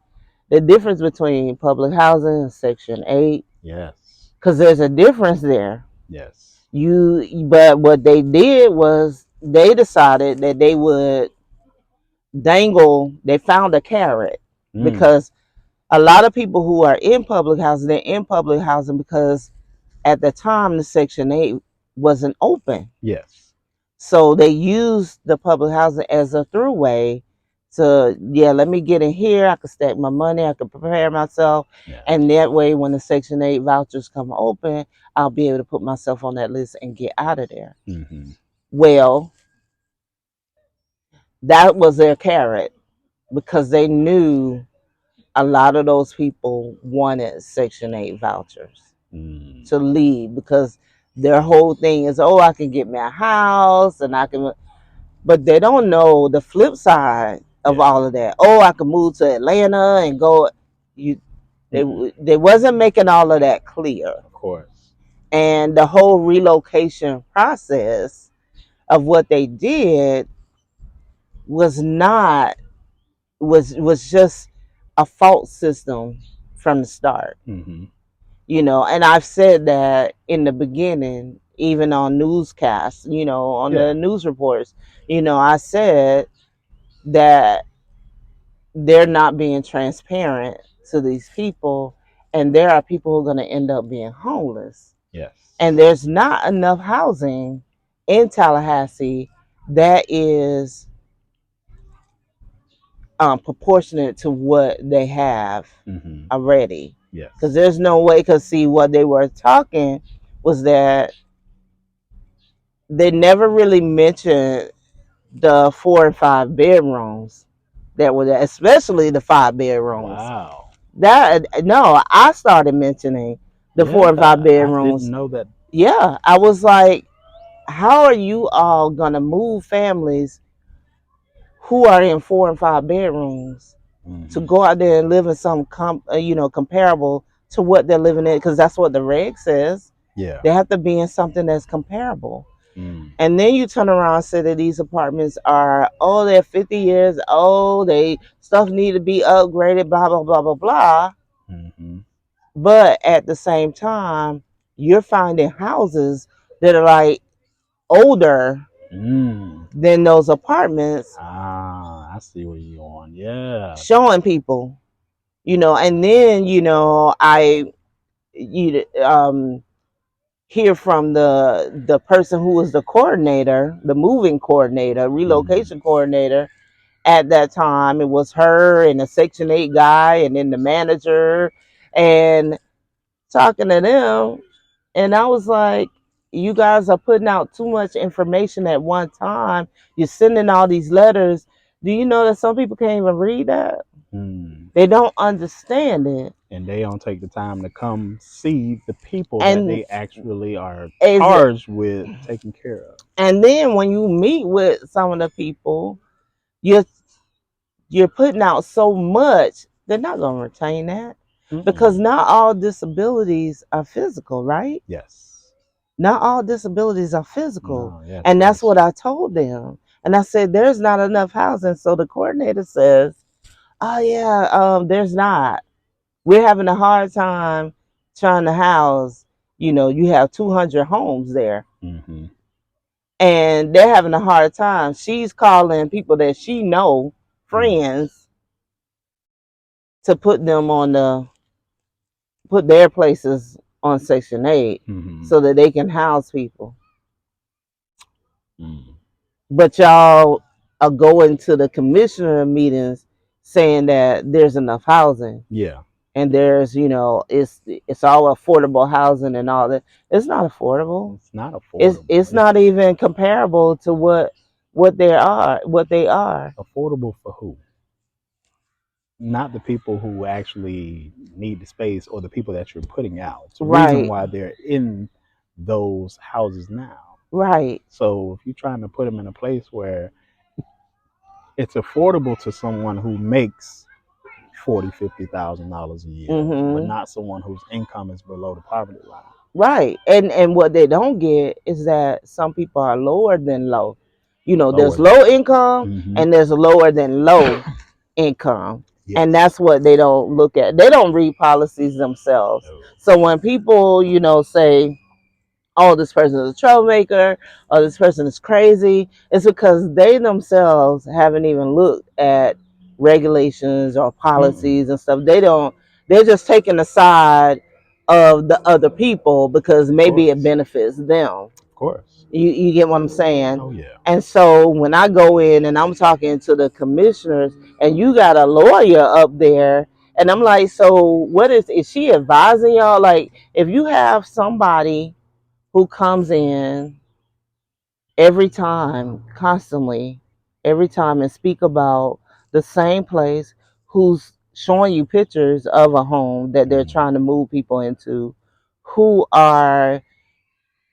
the difference between public housing and Section 8. Yes. Because there's a difference there. Yes. But what they did was they decided that they would they found a carrot. Because a lot of people who are in public housing, they're in public housing because at the time the Section 8 wasn't open. Yes. So they used the public housing as a throughway to, let me get in here. I could stack my money. I could prepare myself. Yeah. And that way, when the Section 8 vouchers come open, I'll be able to put myself on that list and get out of there. Well, that was their carrot because they knew a lot of those people wanted Section 8 vouchers to leave because their whole thing is, I can get me a house and I can, but they don't know the flip side of all of that. I can move to Atlanta and go. They wasn't making all of that clear. Of course. And the whole relocation process of what they did was just a fault system from the start. And I've said that in the beginning, even on newscasts, on Yeah. the news reports. I said that they're not being transparent to these people, and there are people who are going to end up being homeless. Yes. And there's not enough housing in Tallahassee that is proportionate to what they have already. Yes. Because there's no way, because see, what they were talking was that they never really mentioned the 4 and 5 bedrooms that were there, especially the 5 bedrooms. Wow. That no, I started mentioning the 4 and 5 I bedrooms. didn't know that. Yeah, I was like, how are you all gonna move families who are in 4 and 5 bedrooms to go out there and live in some comparable to what they're living in? Because that's what the reg says. Yeah. They have to be in something that's comparable. Mm. And then you turn around and say that these apartments are, they're 50 years old, they stuff need to be upgraded, blah blah blah blah blah. But at the same time, you're finding houses that are like older than those apartments. I see where you're going. Yeah. Showing people, and then I hear from the person who was the coordinator, the moving coordinator, relocation coordinator. At that time, it was her and a Section 8 guy, and then the manager, and talking to them. And I was like, you guys are putting out too much information at one time. You're sending all these letters. Do you know that some people can't even read that? They don't understand it. And they don't take the time to come see the people And that they actually are charged with taking care of. And then when you meet with some of the people, you're putting out so much, they're not going to retain that. Because not all disabilities are physical, right? Yes. Not all disabilities are physical. No, yes, and that's what I told them. And I said, there's not enough housing. So the coordinator says, oh, yeah, there's not. We're having a hard time trying to house, you have 200 homes there. And they're having a hard time. She's calling people that she know, friends, to put them put their places on Section 8 so that they can house people. But y'all are going to the commissioner meetings saying that there's enough housing. Yeah. And there's, it's all affordable housing and all that. It's not affordable. It's not affordable. It's not even comparable to what they are. Affordable for who? Not the people who actually need the space or the people that you're putting out. It's the reason why they're in those houses now. Right. So if you're trying to put them in a place where it's affordable to someone who makes $40,000-$50,000 a year, but not someone whose income is below the poverty line. Right. And what they don't get is that some people are lower than low. There's low income and there's lower than low income. Yes. And that's what they don't look at. They don't read policies themselves. No. So when people, say, oh, this person is a troublemaker, or this person is crazy, it's because they themselves haven't even looked at regulations or policies and stuff. They're just taking the side of the other people because maybe it benefits them. Of course. You get what I'm saying? Oh, yeah. And so when I go in and I'm talking to the commissioners, and you got a lawyer up there, and I'm like, so what is she advising y'all? Like, if you have somebody who comes in constantly, every time, and speak about the same place, who's showing you pictures of a home that they're trying to move people into, who are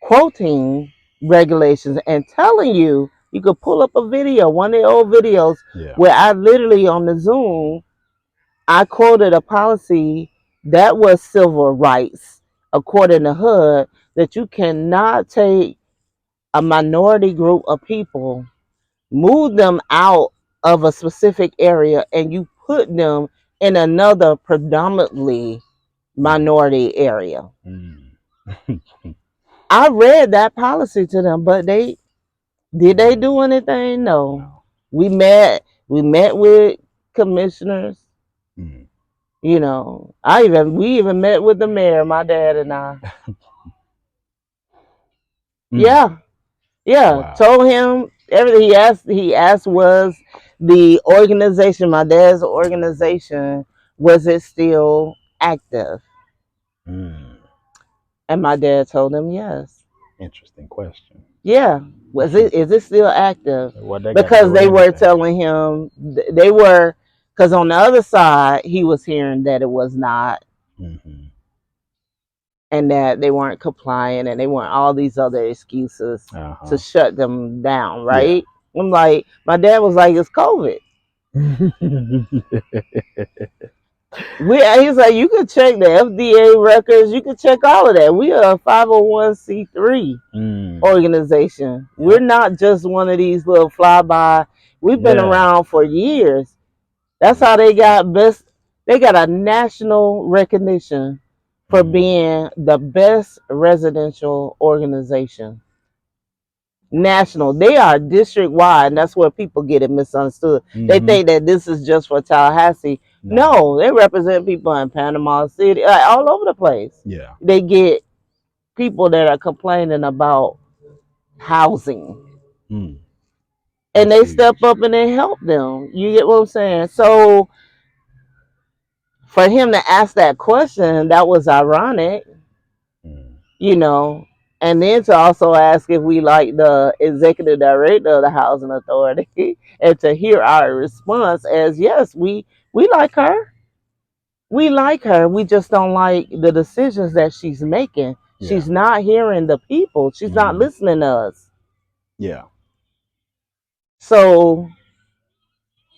quoting regulations and telling you, you could pull up a video, one of the old videos, where I literally on the Zoom, I quoted a policy that was civil rights, according to HUD, that you cannot take a minority group of people, move them out of a specific area, and you put them in another predominantly minority area. I read that policy to them, but they do anything? No. No. We met with commissioners. Mm. You know, we even met with the mayor, my dad and I. Mm. Yeah. Yeah. Wow. Told him everything he asked was the organization, my dad's organization, was it still active? Mm. And my dad told him yes. Interesting question. Yeah. Is it still active? What they got to do Because with they were anything? telling him they were, because on the other side he was hearing that it was not, Mm-hmm. and that they weren't complying, and they weren't all these other excuses to shut them down, right? Yeah. I'm like, my dad was like, it's COVID. He's like, you can check the FDA records, you can check all of that. We are a 501c3 organization. Yep. We're not just one of these little flyby. We've been around for years. That's how they got best. They got a national recognition for being the best residential organization. National. They are district wide, and that's where people get it misunderstood. They think that this is just for Tallahassee. No, they represent people in Panama City, all over the place. Yeah. They get people that are complaining about housing. And they step up and they help them. You get what I'm saying? So for him to ask that question, that was ironic, you know. And then to also ask if we like the executive director of the housing authority, and to hear our response as, yes, we like her. We like her. We just don't like the decisions that she's making. Yeah. She's not hearing the people. She's not listening to us. Yeah. So,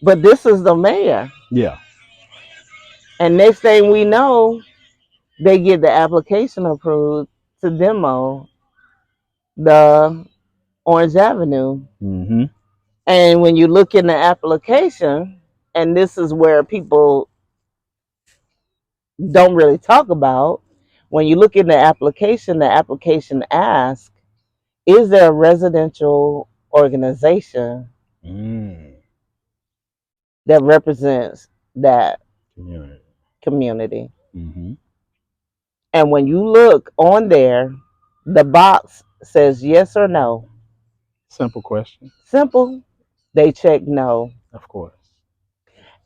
but this is the mayor. Yeah. And next thing we know, they get the application approved to demo the Orange Avenue. Mm-hmm. And when you look in the application, and this is where people don't really talk about, when you look in the application asks, is there a residential organization that represents that community? Mm-hmm. And when you look on there, the box says yes or no. Simple question. Simple. They check no. Of course.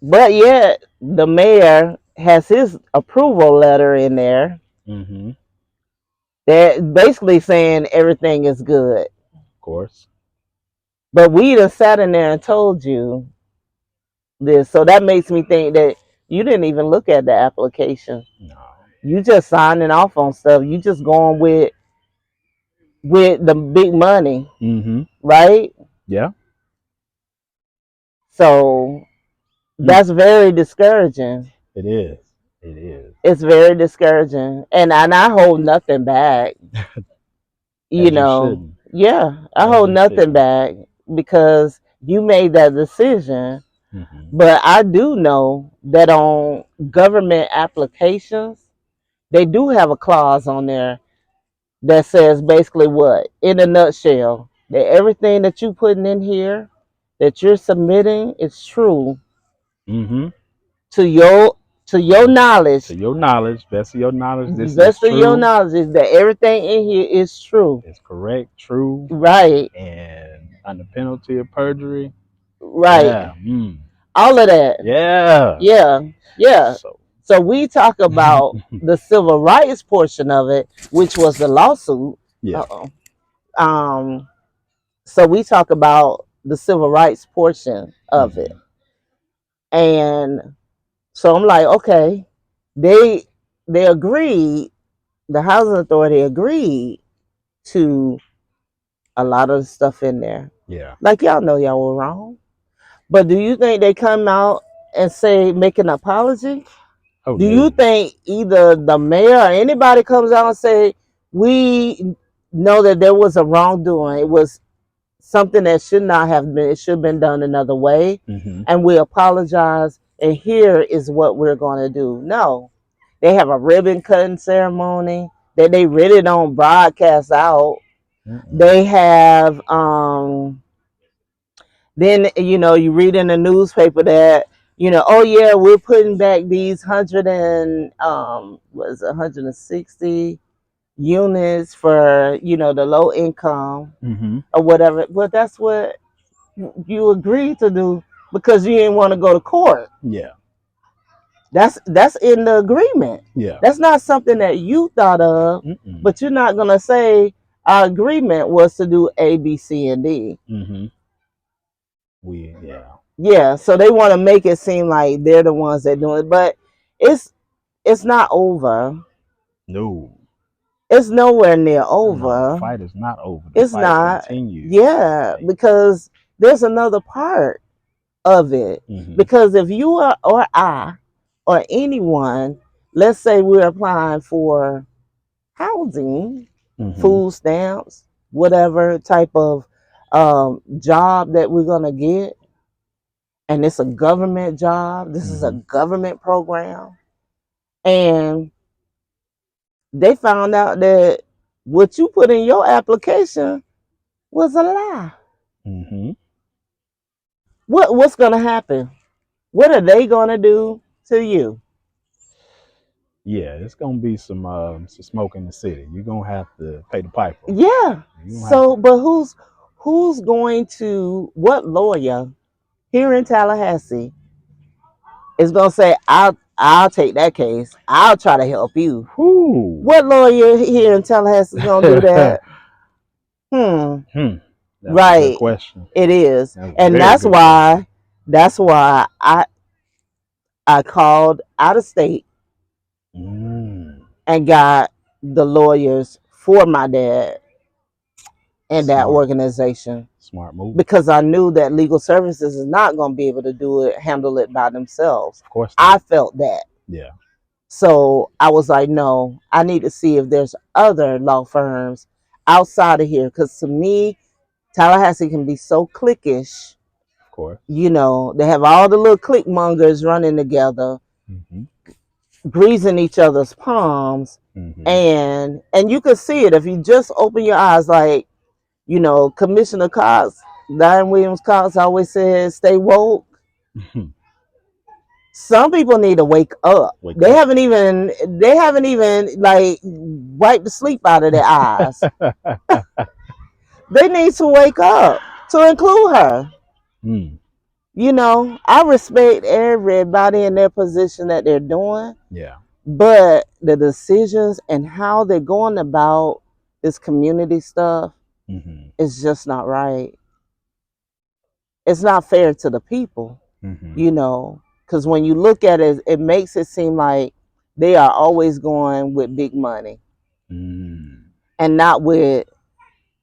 But yet, the mayor has his approval letter in there. Mm-hmm. That basically saying everything is good. Of course. But we done sat in there and told you this. So that makes me think that you didn't even look at the application. No. You just signing off on stuff. You just going with the big money. Mm-hmm. Right? Yeah. So that's very discouraging. It is. It is. It's very discouraging. And I hold nothing back. You know. Yeah. I hold nothing back because you made that decision. Mm-hmm. But I do know that on government applications, they do have a clause on there that says basically what? In a nutshell, that everything that you're putting in here, that you're submitting, is true. Mm-hmm. To your knowledge. To your knowledge, best of your knowledge, this best is of true. Your knowledge is that everything in here is true. It's correct, true. Right. And under penalty of perjury. Right. Yeah. All of that. Yeah. Yeah. Yeah. So we talk about the civil rights portion of it, which was the lawsuit. Yeah. So we talk about the civil rights portion of it. And so I'm like, okay, they agreed, the housing authority agreed to a lot of the stuff in there. Yeah. Like, y'all know y'all were wrong. But do you think they come out and make an apology? Oh, do you think either the mayor or anybody comes out and say, we know that there was a wrongdoing, it was something that should not have been, it should have been done another way, and we apologize, and here is what we're going to do? No. They have a ribbon cutting ceremony. that they really don't broadcast out. They have then you read in the newspaper that oh yeah, we're putting back these 160 units for the low income or whatever. But that's what you agreed to do because you didn't want to go to court. Yeah. That's in the agreement. Yeah. That's not something that you thought of, but you're not gonna say our agreement was to do A, B, C, and D. Yeah. So they want to make it seem like they're the ones that do it, but it's not over. No. It's nowhere near over. No, the fight is not over. The it's fight not. continues. Yeah, because there's another part of it. Because if you are, or I, or anyone, let's say we're applying for housing, food stamps, whatever type of job that we're gonna get, and it's a government job. This is a government program, and they found out that what you put in your application was a lie. What's gonna happen? What are they gonna do to you? Yeah, it's gonna be some smoke in the city. You're gonna have to pay the piper. Yeah. So, but who's going to, what lawyer here in Tallahassee is gonna say, I'll take that case. I'll try to help you. What lawyer here in Tallahassee is gonna do that? That's right. a good question. It is, and that's why I called out of state and got the lawyers for my dad and that organization. Smart move. Because I knew that legal services is not going to be able to handle it by themselves. Of course not. I felt that. Yeah. So I was like, no, I need to see if there's other law firms outside of here. Because to me, Tallahassee can be so cliquish. Of course. They have all the little clique mongers running together, greasing each other's palms. And you can see it if you just open your eyes, like, Commissioner Cox, Diane Williams Cox always says, stay woke. Some people need to wake up. They haven't even like wiped the sleep out of their eyes. They need to wake up, to include her. I respect everybody in their position that they're doing. Yeah. But the decisions and how they're going about this community stuff is just not right. It's not fair to the people, because when you look at it, it makes it seem like they are always going with big money and not with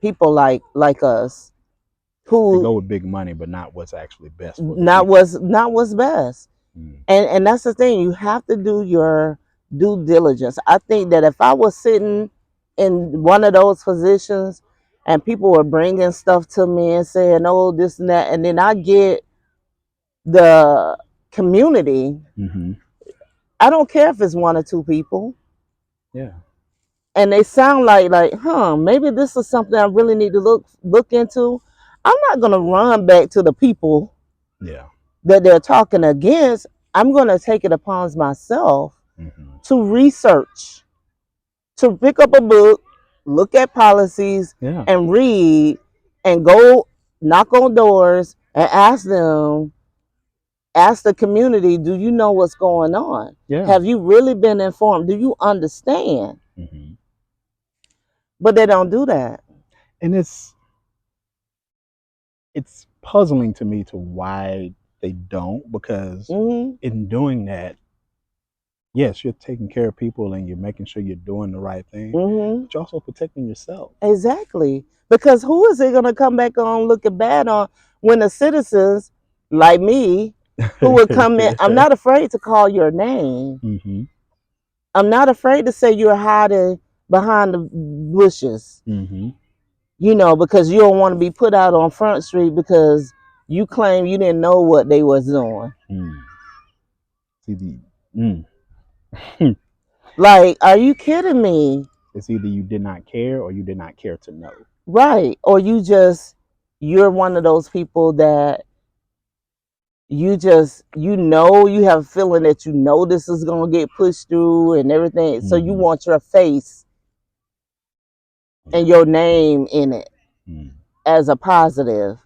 people like us who they go with big money, but not what's actually best. Not what's best. And that's the thing. You have to do your due diligence. I think that if I was sitting in one of those positions and people were bringing stuff to me and saying, oh, this and that, and then I get the community, I don't care if it's one or two people. Yeah. And they sound like, maybe this is something I really need to look into. I'm not going to run back to the people that they're talking against. I'm going to take it upon myself to research, to pick up a book, look at policies, and read, and go knock on doors and ask the community, do you know what's going on? Have you really been informed? Do you understand? But they don't do that. And it's puzzling to me to why they don't, because in doing that, yes, you're taking care of people and you're making sure you're doing the right thing, but you're also protecting yourself. Exactly. Because who is it going to come back on looking bad on when the citizens like me who would come in? I'm not afraid to call your name. I'm not afraid to say you're hiding behind the bushes. Because you don't want to be put out on Front Street because you claim you didn't know what they was doing. Like, are you kidding me? It's either you did not care or you did not care to know. Right. Or you're one of those people that you have a feeling that this is going to get pushed through and everything. So you want your face and your name in it as a positive.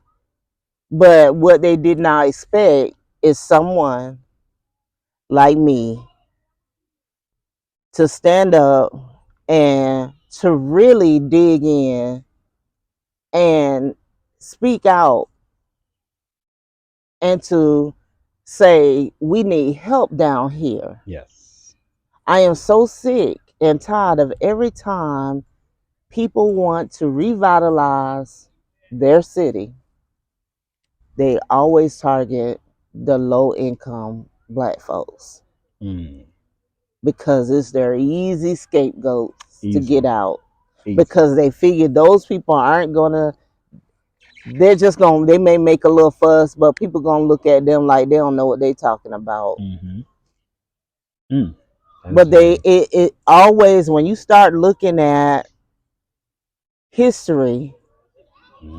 But what they did not expect is someone like me to stand up and to really dig in and speak out and to say, we need help down here. Yes. I am so sick and tired of every time people want to revitalize their city, they always target the low income Black folks because it's their easy scapegoats to get out. Because they figure those people aren't gonna, they may make a little fuss, but people gonna look at them like they don't know what they talking about. But it always, when you start looking at history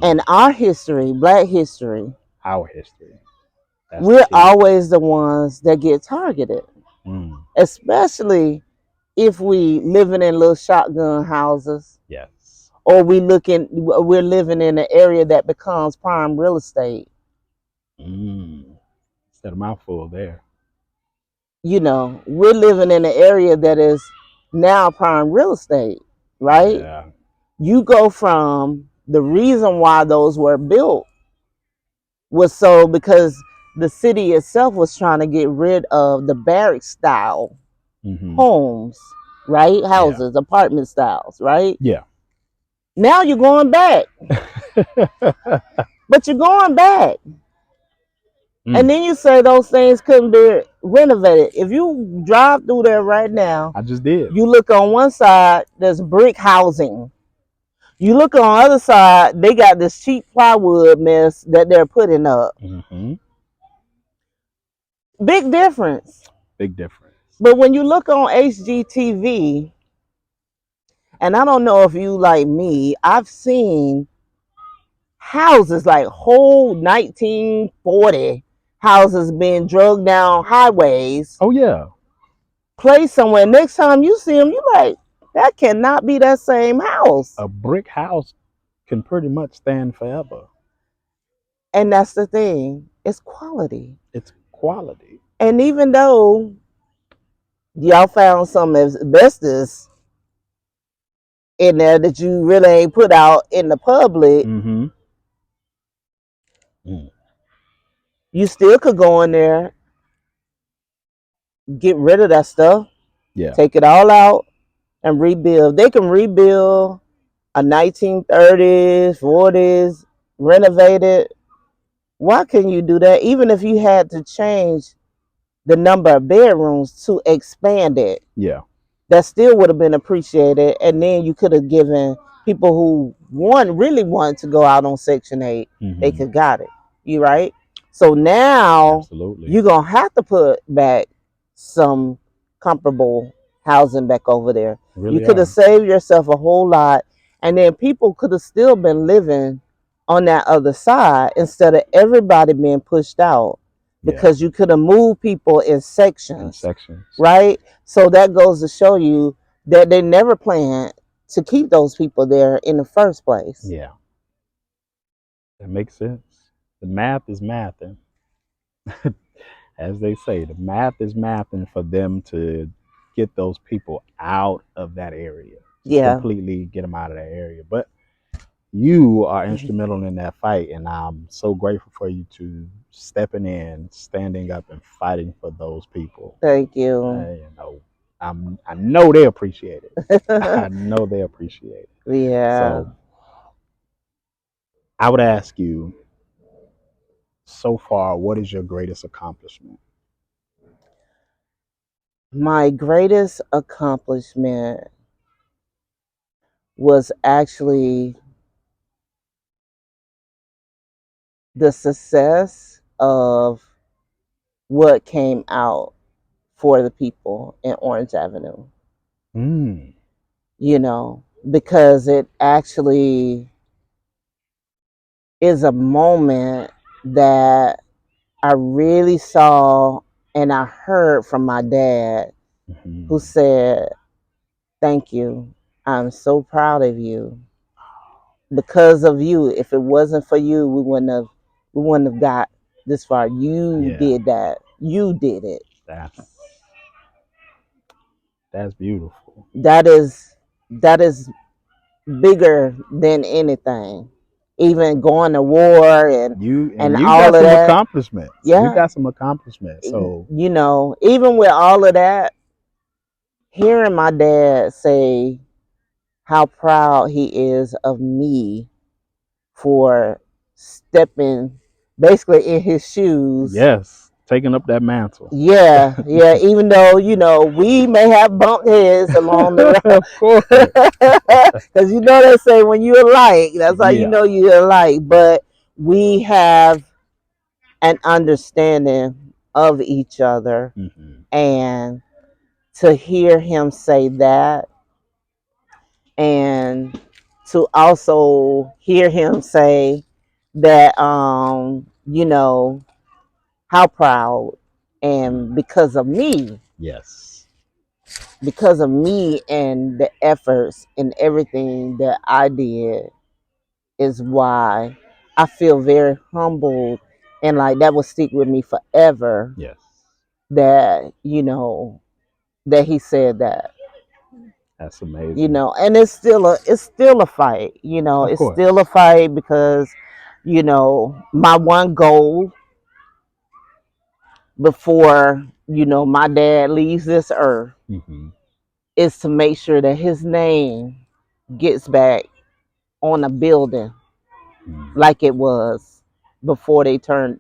and our history, Black history, our history, we're always the ones that get targeted, especially if we living in little shotgun houses. Yes. Or we're living in an area that becomes prime real estate. Instead of mouthful there. We're living in an area that is now prime real estate, right? Yeah. You go from the reason why those were built was so because the city itself was trying to get rid of the barrack style homes, right? Houses, apartment styles, right? Yeah. Now you're going back. But you're going back. And then you say those things couldn't be renovated. If you drive through there right now, I just did. You look on one side, there's brick housing. You look on the other side, they got this cheap plywood mess that they're putting up. Big difference. Big difference. But when you look on HGTV, and I don't know if you like me, I've seen houses like whole 1940 houses being drugged down highways. Oh yeah. Placed somewhere. Next time you see them, you like, that cannot be that same house. A brick house can pretty much stand forever. And that's the thing. It's quality. It's quality. And even though y'all found some asbestos in there that you really ain't put out in the public, you still could go in there, get rid of that stuff, take it all out, and rebuild. They can rebuild a 1930s, 40s, renovated. Why couldn't you do that? Even if you had to change the number of bedrooms to expand it. Yeah. That still would have been appreciated. And then you could have given people who really wanted to go out on Section 8, they could got it. You right? So now you're going to have to put back some comparable housing back over there. You could have saved yourself a whole lot. And then people could have still been living on that other side instead of everybody being pushed out. Because you could have moved people in sections. Right? So that goes to show you that they never planned to keep those people there in the first place. Yeah. That makes sense. The math is mathing. As they say, the math is mathing for them to get those people out of that area. Completely get them out of that area. But you are instrumental in that fight, and I'm so grateful for you to stepping in, standing up, and fighting for those people. Thank you. I know they appreciate it. I know they appreciate it. Yeah. So I would ask you, so far, what is your greatest accomplishment? My greatest accomplishment was actually the success of what came out for the people in Orange Avenue. because it actually is a moment that I really saw and I heard from my dad, who Mm-hmm. said, "Thank you. I'm so proud of you. Because of you, if it wasn't for you, we wouldn't have got this far. You Yeah, did that. You did it. that's that's beautiful. That is bigger than anything. Even going to war and You all got of some that. accomplishments. You Yeah, got some accomplishments. So even with all of that, hearing my dad say how proud he is of me for stepping basically in his shoes. yes, taking up that mantle. Yeah, yeah. Even though we may have bumped heads along the road, Of course. because they say when you're alike, that's how you Yeah. know you're alike. But we have an understanding of each other, Hmm. and to hear him say that, and to also hear him say that, how proud, Mm. and Yes. because of me and the efforts and everything that I did, is why I feel very humbled, and like that will stick with me forever, Yes. that that he said that. That's amazing. And it's still a fight. Of It's course. still a fight, because my one goal before my dad leaves this earth Hmm. is to make sure that his name gets back on a building Mm. like it was before they tore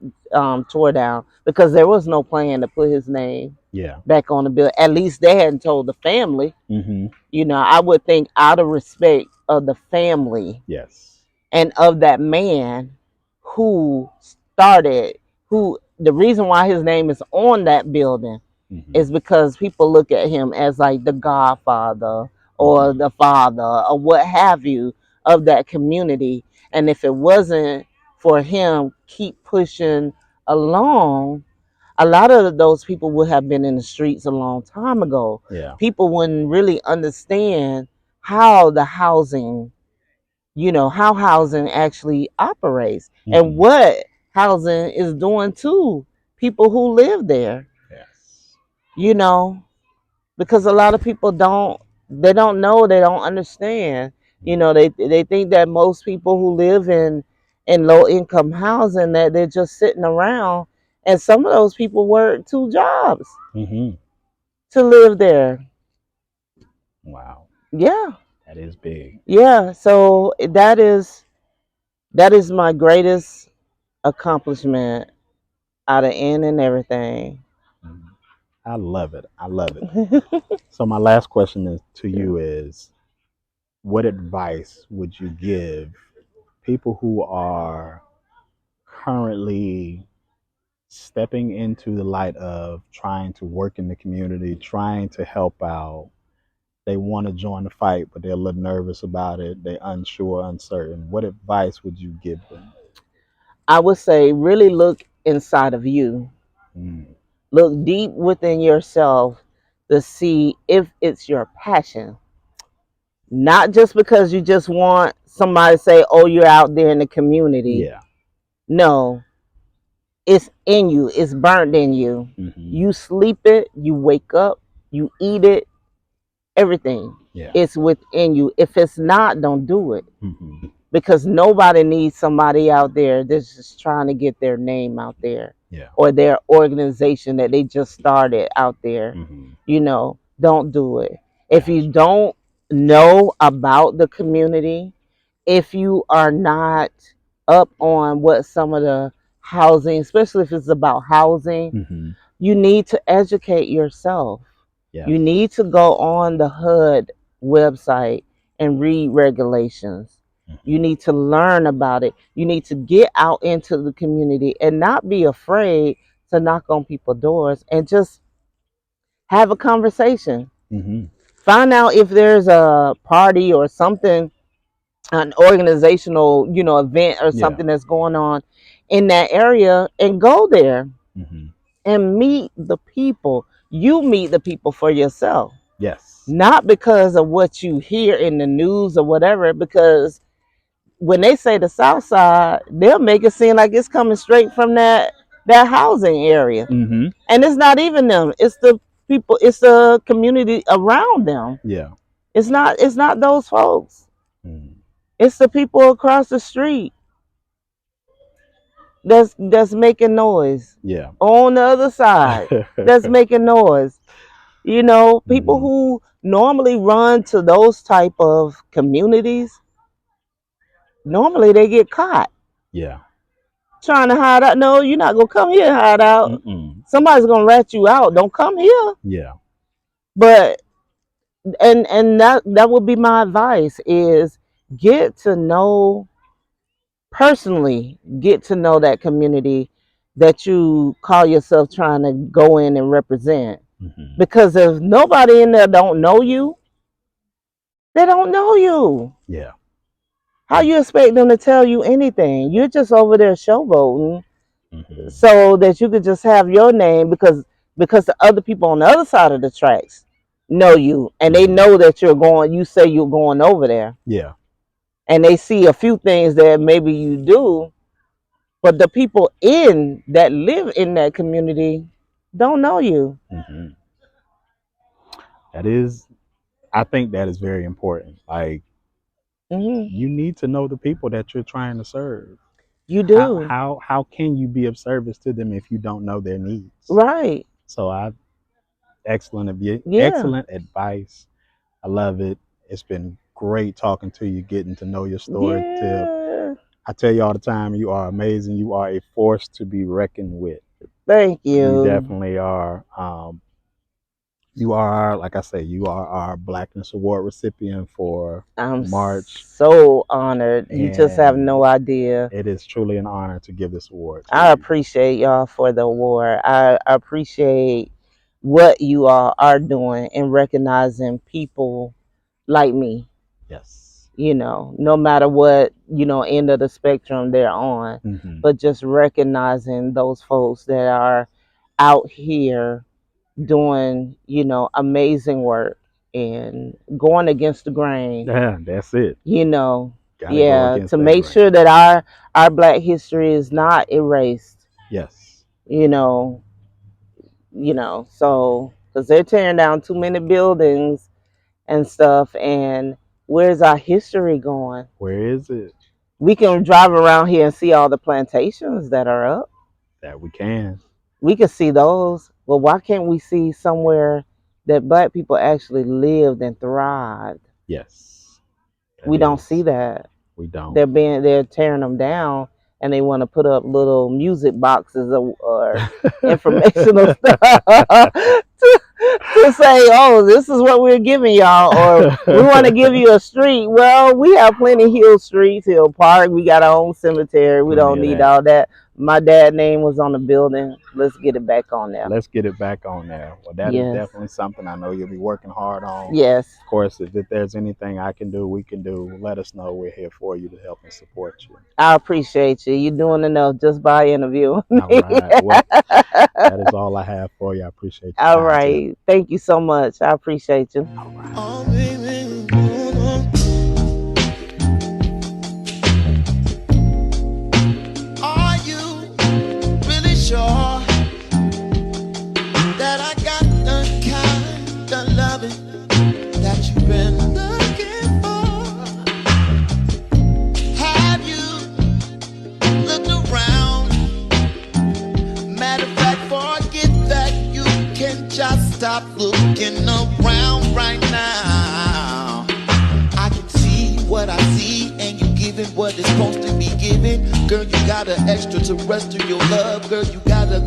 down, because there was no plan to put his name Yeah. back on the bill. At least they hadn't told the family. Hmm. I would think, out of respect of the family Yes. and of that man who started, who the reason why his name is on that building Hmm. is because people look at him as like the godfather or Hmm. the father or what have you of that community. And if it wasn't for him keep pushing along, a lot of those people would have been in the streets a long time ago. Yeah. People wouldn't really understand how the housing, how housing actually operates and Hmm. what housing is doing to people who live there, Yes. you know, because a lot of people don't know, they don't understand. They think that most people who live in low income housing, that they're just sitting around, and some of those people work two jobs Hmm. to live there. Wow. Yeah. That is big. Yeah, so that is my greatest accomplishment out of in and everything. Mhm. I love it. I love it. So my last question to you is, what advice would you give people who are currently stepping into the light of trying to work in the community, trying to help out? They want to join the fight, but they're a little nervous about it. They're unsure, uncertain. What advice would you give them? I would say really look inside of you. Mm. Look deep within yourself to see if it's your passion. Not just because you just want somebody to say, "Oh, you're out there in the community." Yeah. No, it's in you. It's burnt in you. Hmm. You sleep it, you wake up, you eat it, everything. Yeah. It's within you. If it's not, don't do it, Hmm. because nobody needs somebody out there that's just trying to get their name out there, Yeah. or their organization that they just started out there. Hmm. Don't do it. If you Gotcha. don't know about the community, if you are not up on what some of the housing, especially if it's about housing, Hmm. you need to educate yourself. You Yes. need to go on the HUD website and read regulations. You Hmm. need to learn about it. You need to get out into the community and not be afraid to knock on people's doors and just have a conversation. Hmm. Find out if there's a party or something, an organizational, event or Yeah. something that's going on in that area, and go there Hmm. and meet the people. You meet the people for yourself, Yes. not because of what you hear in the news or whatever, because when they say the South Side, they'll make it seem like it's coming straight from that housing area, Hmm. and it's not even them. It's the people. It's the community around them. Yeah. It's not. It's not those folks. Mm. It's the people across the street that's making noise Yeah. on the other side. That's making noise. People Hmm. who normally run to those type of communities, normally they get caught Yeah. trying to hide out. No, you're not gonna come here and hide out. Mm-mm. Somebody's gonna rat you out. Don't come here. Yeah. But and that would be my advice is get to know personally, get to know that community that you call yourself trying to go in and represent. Hmm. Because if nobody in there don't know you, they don't know you. Yeah. How you expect them to tell you anything? You're just over there showboating Hmm. so that you could just have your name because the other people on the other side of the tracks know you and they Hmm. know that you say you're going over there, Yeah. and they see a few things that maybe you do, but the people in that live in that community don't know you. Hmm. That is, I think that is very important. Like, Hmm. you need to know the people that you're trying to serve. You How do. how how can you be of service to them if you don't know their needs? Right. So Yeah. excellent advice. I love it. It's been great talking to you, getting to know your story, Tip. Yeah. I tell you all the time, you are amazing. You are a force to be reckoned with. Thank You you. definitely are. You are, like I say, you are our Blackness Award recipient for I'm March, so honored. You just have and no idea. it is truly an honor to give this award to I you. appreciate y'all for the award. I appreciate what you all are doing in recognizing people like me, Yes. no matter what, end of the spectrum they're on, Hmm. but just recognizing those folks that are out here doing, amazing work and going against the grain, Yeah, that's it. you know, Gotta go yeah, against to that make grain. sure that our Black history is not erased, Yes. you know, so because they're tearing down too many buildings and stuff, and where's our history going? Where is it We can drive around here and see all the plantations that are up. that we can? We can see those. Well, why can't we see somewhere that Black people actually lived and thrived? Yes. That We don't see is. that. We don't. They're tearing them down, and they want to put up little music boxes or informational stuff to say, oh, this is what we're giving y'all, or we want to give you a street. Well, we have plenty of Hill Streets, Hill Park. We got our own cemetery. We Plenty don't of need that. all that. My dad's name was on the building. Let's get it back on there. Let's get it back on there. Well, that is Yes. definitely something I know you'll be working hard on. Yes. Of course, if there's anything I can do, we can do, let us know. We're here for you to help and support you. I appreciate you. You're doing enough just by interviewing me. All right. Well, that is all I have for you. I appreciate your All time, Tip. right. Thank you so much. I appreciate you. All right. Oh, baby, are you really sure that I got the kind of loving that you've been looking for? Have you looked around? Matter of fact, forget that you can just stop looking around right now. I can see what I see, and you giving what is supposed to be given. Girl, you got an extraterrestrial love. Girl, you got a